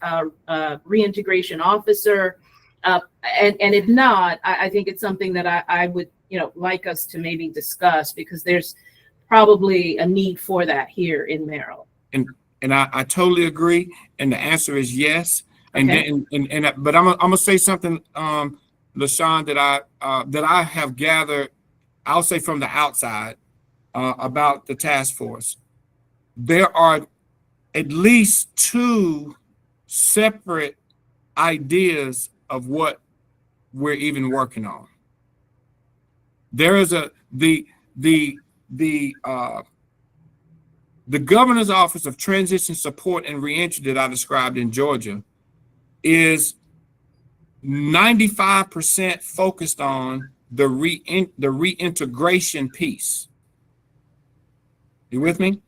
reintegration officer? And if not, I think it's something that I would like us to maybe discuss, because there's probably a need for that here in Maryland. And I totally agree. And the answer is yes. Okay. But I'm gonna say something, LaShawn, that I have gathered, I'll say from the outside, about the task force. There are at least two separate ideas of what we're even working on. There is the Governor's Office of Transition Support and Reentry that I described in Georgia is 95% focused on the reintegration piece. You with me?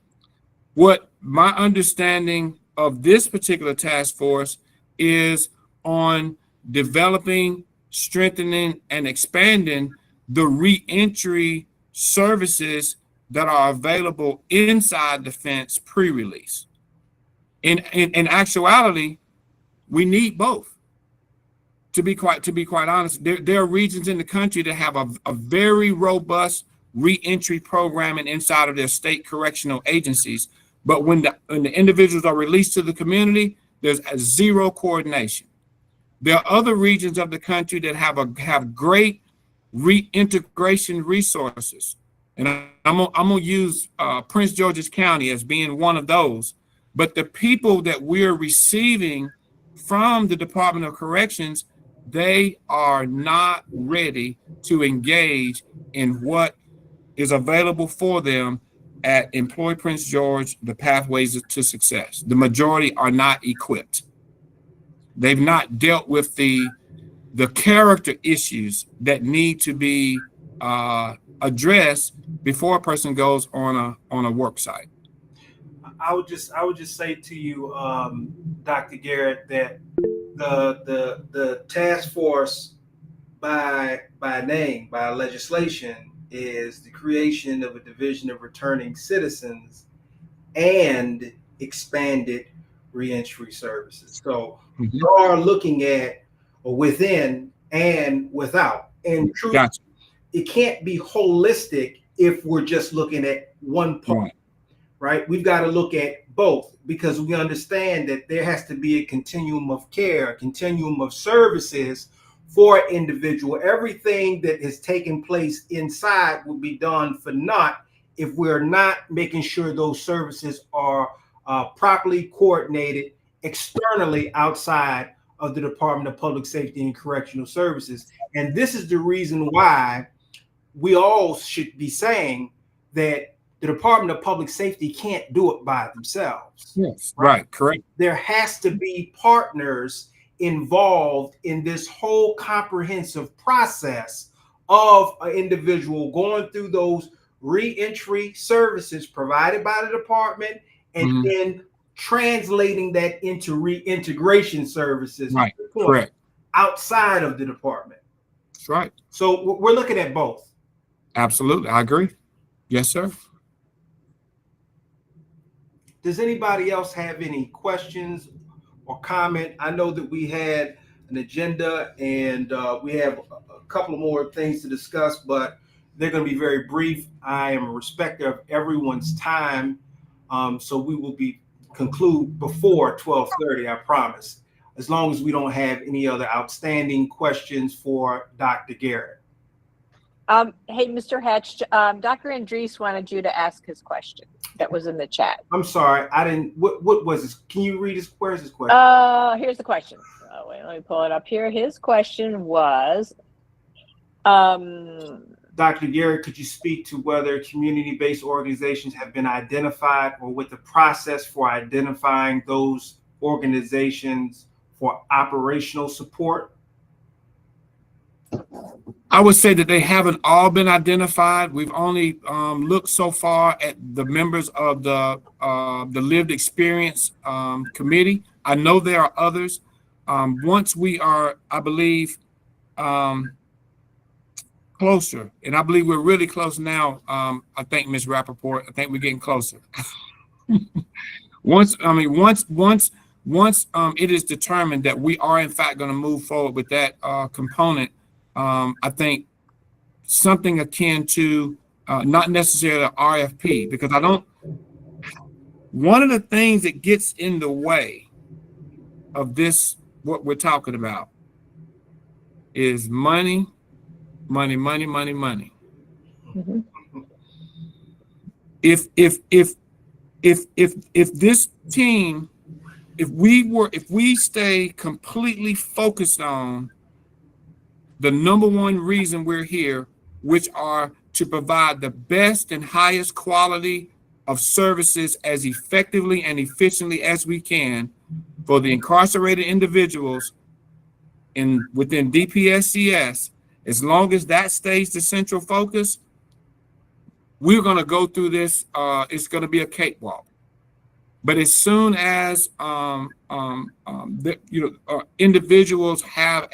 What my understanding of this particular task force is on developing, strengthening, and expanding the reentry services that are available inside the fence pre-release. In actuality, we need both. To be quite honest, there are regions in the country that have a very robust reentry programming inside of their state correctional agencies, but when the individuals are released to the community, there's a zero coordination. There are other regions of the country that have great reintegration resources, and I'm gonna use Prince George's County as being one of those. But the people that we're receiving from the Department of Corrections, they are not ready to engage in what is available for them at Employ Prince George, the Pathways to Success. The majority are not equipped. They've not dealt with the character issues that need to be addressed before a person goes on a work site. I would just say to you, Dr. Garrett, that the task force by name, by legislation, is the creation of a division of returning citizens and expanded reentry services. So you are looking at, or within and without. And truly, Gotcha. it can't be holistic if we're just looking at one part, right? We've got to look at both, because we understand that there has to be a continuum of care, a continuum of services for an individual. Everything that has taken place inside will be done for naught if we're not making sure those services are properly coordinated externally outside of the Department of Public Safety and Correctional Services. And this is the reason why we all should be saying that the Department of Public Safety can't do it by themselves. Yes. Right. Correct. There has to be partners involved in this whole comprehensive process of an individual going through those reentry services provided by the department, and then translating that into reintegration services, right, correct, outside of the department. That's right. So we're looking at both. Absolutely, I agree. Yes, sir. Does anybody else have any questions or comment? I know that we had an agenda and we have a couple of more things to discuss, but they're going to be very brief. I am a respecter of everyone's time, so we will conclude before 12:30, I promise, as long as we don't have any other outstanding questions for Dr. Garrett. Hey, Mr. Hatch, Dr. Andres wanted you to ask his question that was in the chat. I'm sorry, I didn't. What was this? Can you read his? Where's his question? Here's the question. Oh, wait, let me pull it up here. His question was, Dr. Garrett, could you speak to whether community-based organizations have been identified, or what the process for identifying those organizations for operational support? I would say that they haven't all been identified. We've only looked so far at the members of the lived experience committee. I know there are others. Once we are, I believe, closer, and I believe we're really close now. I think, Ms. Rappaport, I think we're getting closer. Once it is determined that we are in fact going to move forward with that component, I think something akin to not necessarily an RFP, because one of the things that gets in the way of this, what we're talking about, is money. Mm-hmm. If this team, if we stay completely focused on the number one reason we're here, which are to provide the best and highest quality of services as effectively and efficiently as we can for the incarcerated individuals within DPSCS, as long as that stays the central focus, we're going to go through this. It's going to be a cakewalk. But as soon as individuals have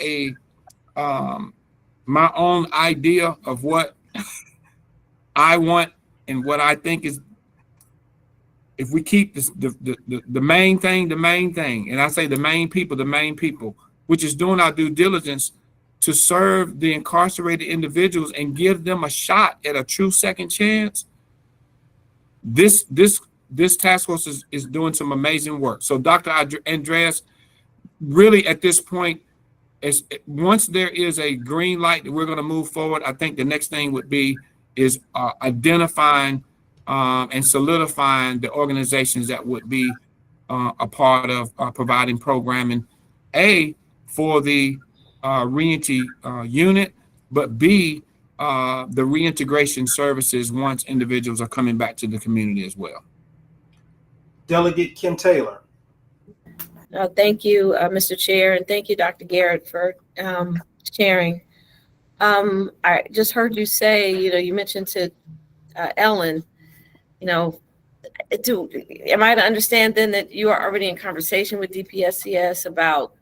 my own idea of what I want and what I think is, if we keep this, the main thing, and I say the main people, which is doing our due diligence to serve the incarcerated individuals and give them a shot at a true second chance, this task force is doing some amazing work. So Dr. Andres, really at this point, once there is a green light that we're going to move forward, I think the next thing would be is identifying and solidifying the organizations that would be a part of providing programming, A, for the reentry unit, but B, the reintegration services once individuals are coming back to the community as well. Delegate Kim Taylor. Thank you, Mr. Chair, and thank you, Dr. Garrett, for sharing. I just heard you say, you mentioned to Ellen, am I to understand then that you are already in conversation with DPSCS about,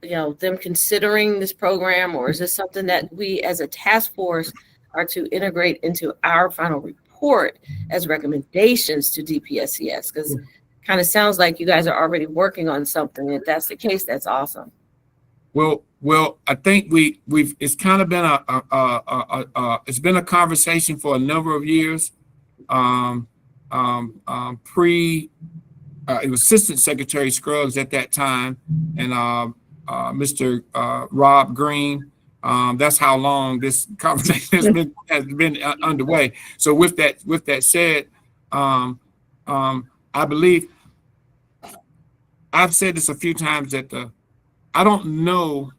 them considering this program, or is this something that we as a task force are to integrate into our final report as recommendations to DPSCS? Because kind of sounds like you guys are already working on something. If that's the case, that's awesome. Well, I think we've it's kind of been it's been a conversation for a number of years. It was Assistant Secretary Scruggs at that time, and Mr. Rob Green. That's how long this conversation has been underway. So with that said, I believe I've said this a few times that I don't know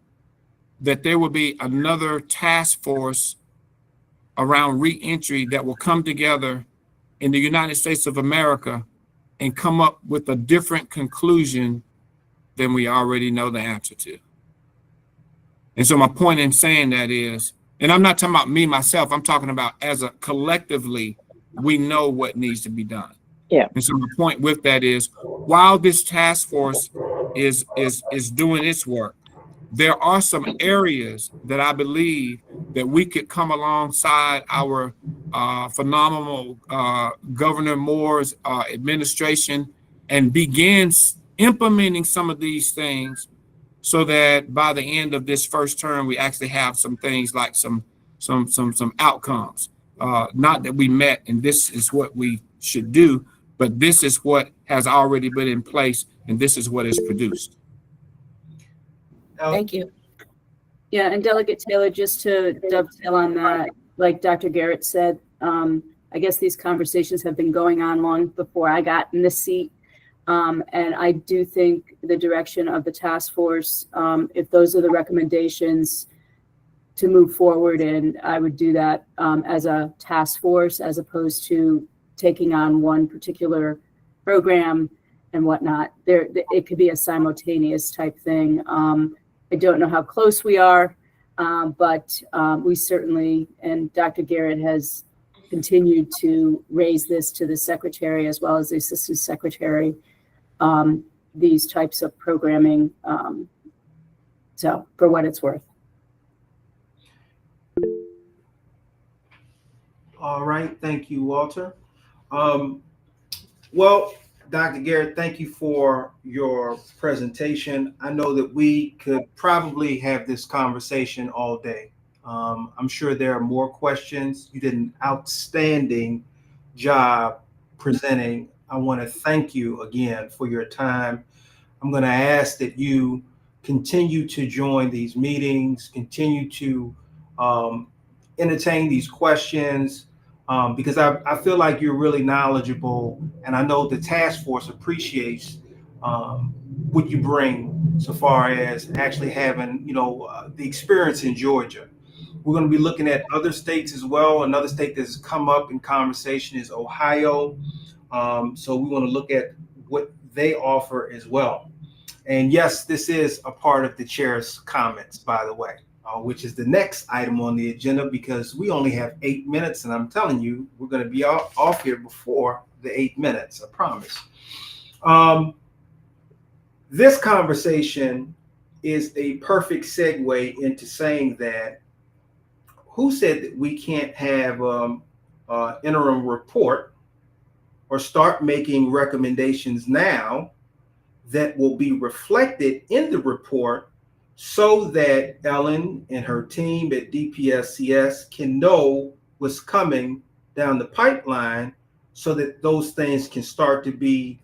that there will be another task force around reentry that will come together in the United States of America and come up with a different conclusion than we already know the answer to. And so my point in saying that is, and I'm not talking about me, myself, I'm talking about as a collectively, we know what needs to be done. Yeah. And so my point with that is, while this task force is doing its work, there are some areas that I believe that we could come alongside our phenomenal Governor Moore's administration and begin implementing some of these things, so that by the end of this first term, we actually have some things like some outcomes. Not that we met and this is what we should do, but this is what has already been in place and this is what is produced. Thank you. Yeah, and Delegate Taylor, just to dovetail on that, like Dr. Garrett said, I guess these conversations have been going on long before I got in this seat. And I do think the direction of the task force, if those are the recommendations to move forward, and I would do that as a task force as opposed to taking on one particular program and whatnot. It could be a simultaneous type thing. I don't know how close we are, but we certainly, and Dr. Garrett has continued to raise this to the secretary as well as the assistant secretary, these types of programming. So for what it's worth. All right, thank you, Walter. Well, Dr. Garrett, thank you for your presentation. I know that we could probably have this conversation all day. I'm sure there are more questions. You did an outstanding job presenting. I want to thank you again for your time. I'm going to ask that you continue to join these meetings, continue to entertain these questions, because I feel like you're really knowledgeable, and I know the task force appreciates what you bring so far as actually having, the experience in Georgia. We're going to be looking at other states as well. Another state that's come up in conversation is Ohio. So we want to look at what they offer as well. And yes, this is a part of the chair's comments, by the way, which is the next item on the agenda, because we only have 8 minutes, and I'm telling you, we're going to be off here before the 8 minutes, I promise. This conversation is a perfect segue into saying that who said that we can't have interim report or start making recommendations now that will be reflected in the report, so that Ellen and her team at DPSCS can know what's coming down the pipeline, so that those things can start to be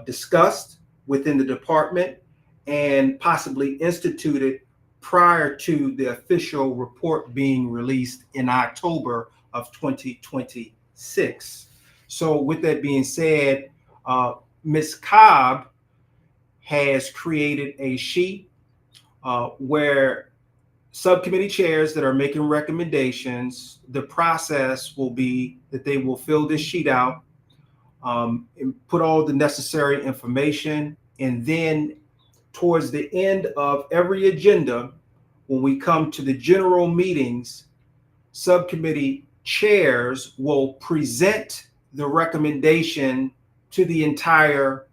discussed within the department and possibly instituted prior to the official report being released in October of 2026. So with that being said, Ms. Cobb has created a sheet where subcommittee chairs that are making recommendations, the process will be that they will fill this sheet out, and put all the necessary information, and then towards the end of every agenda, when we come to the general meetings, subcommittee chairs will present the recommendation to the entire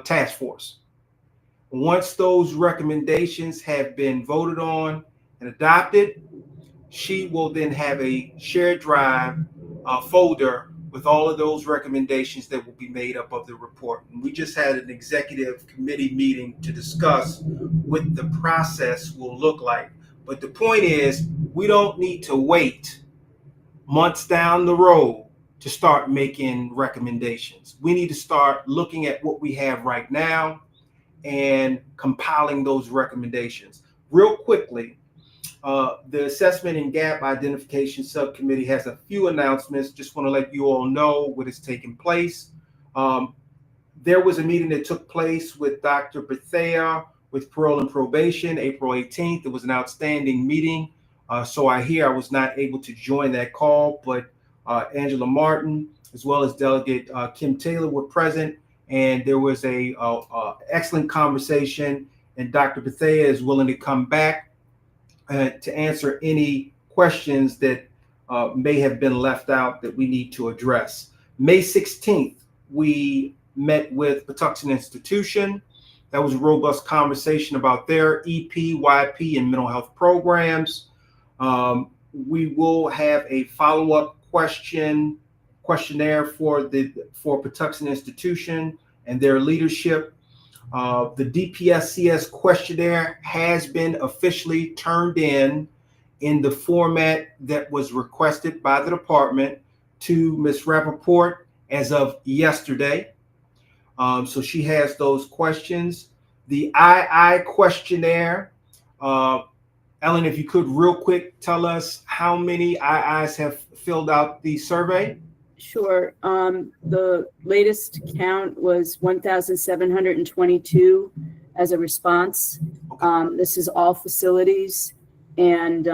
task force. Once those recommendations have been voted on and adopted, she will then have a shared drive folder with all of those recommendations that will be made up of the report. And we just had an executive committee meeting to discuss what the process will look like. But the point is, we don't need to wait months down the road to start making recommendations. We need to start looking at what we have right now and compiling those recommendations. Real quickly, the Assessment and Gap Identification Subcommittee has a few announcements. Just want to let you all know what is taking place. There was a meeting that took place with Dr. Bethea with Parole and Probation, April 18th. It was an outstanding meeting. So I hear I was not able to join that call, but Angela Martin, as well as Delegate Kim Taylor were present, and there was a excellent conversation, and Dr. Bethea is willing to come back to answer any questions that may have been left out that we need to address. May 16th, we met with Patuxent Institution. That was a robust conversation about their EP, YP, and mental health programs. We will have a follow-up questionnaire for Patuxent Institution and their leadership. The DPSCS questionnaire has been officially turned in the format that was requested by the department to Ms. Rappaport as of yesterday. So she has those questions. The II questionnaire, Ellen, if you could real quick tell us how many IIs have filled out the survey. Sure. The latest count was 1,722 as a response. This is all facilities, and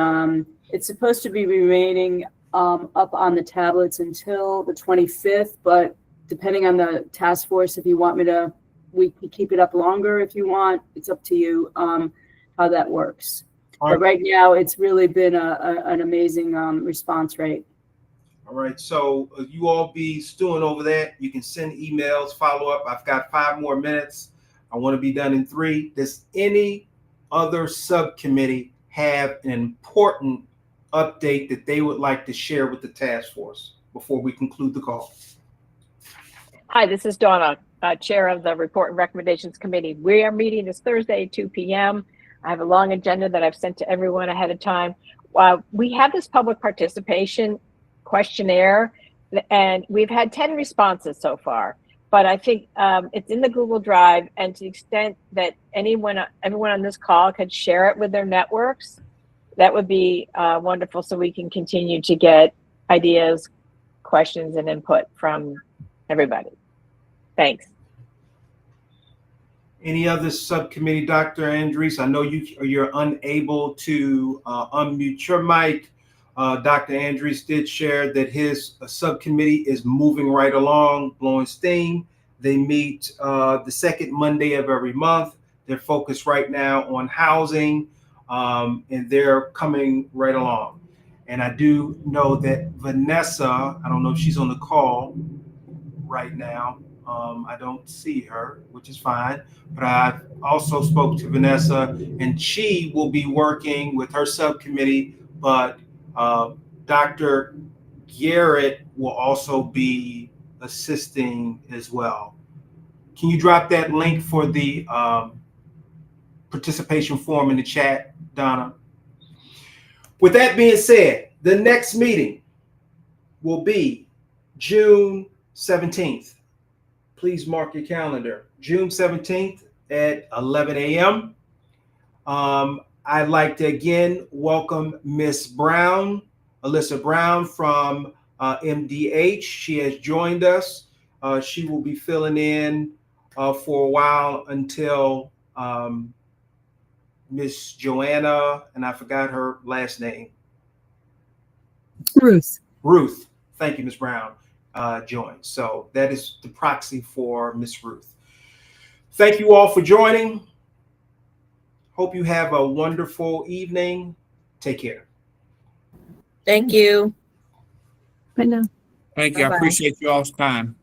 it's supposed to be remaining up on the tablets until the 25th, but depending on the task force, if you want me to, we can keep it up longer if you want. It's up to you how that works. But right now, it's really been an amazing response rate. All right, so you all be stewing over that. You can send emails, follow up. I've got 5 more minutes. I want to be done in 3. Does any other subcommittee have an important update that they would like to share with the task force before we conclude the call? Hi, this is Donna, Chair of the Report and Recommendations Committee. We are meeting this Thursday at 2 p.m. I have a long agenda that I've sent to everyone ahead of time. We have this public participation questionnaire, and we've had 10 responses so far, but I think it's in the Google Drive, and to the extent that everyone on this call could share it with their networks, that would be wonderful, so we can continue to get ideas, questions, and input from everybody. Thanks. Any other subcommittee, Dr. Andres? I know you're unable to unmute your mic. Dr. Andres did share that his subcommittee is moving right along, blowing steam. They meet the second Monday of every month. They're focused right now on housing, and they're coming right along. And I do know that Vanessa, I don't know if she's on the call right now. I don't see her, which is fine. But I also spoke to Vanessa, and she will be working with her subcommittee, but Dr. Garrett will also be assisting as well. Can you drop that link for the participation form in the chat, Donna? With that being said, the next meeting will be June 17th. Please mark your calendar. June 17th at 11 a.m. I'd like to again welcome Miss Brown, Alyssa Brown from MDH. She has joined us. She will be filling in for a while until Miss Joanna, and I forgot her last name. Ruth. Ruth. Thank you, Miss Brown. Joined. So that is the proxy for Miss Ruth. Thank you all for joining. Hope you have a wonderful evening. Take care. Thank you. Bye now. Thank you. Bye-bye. I appreciate you all's time.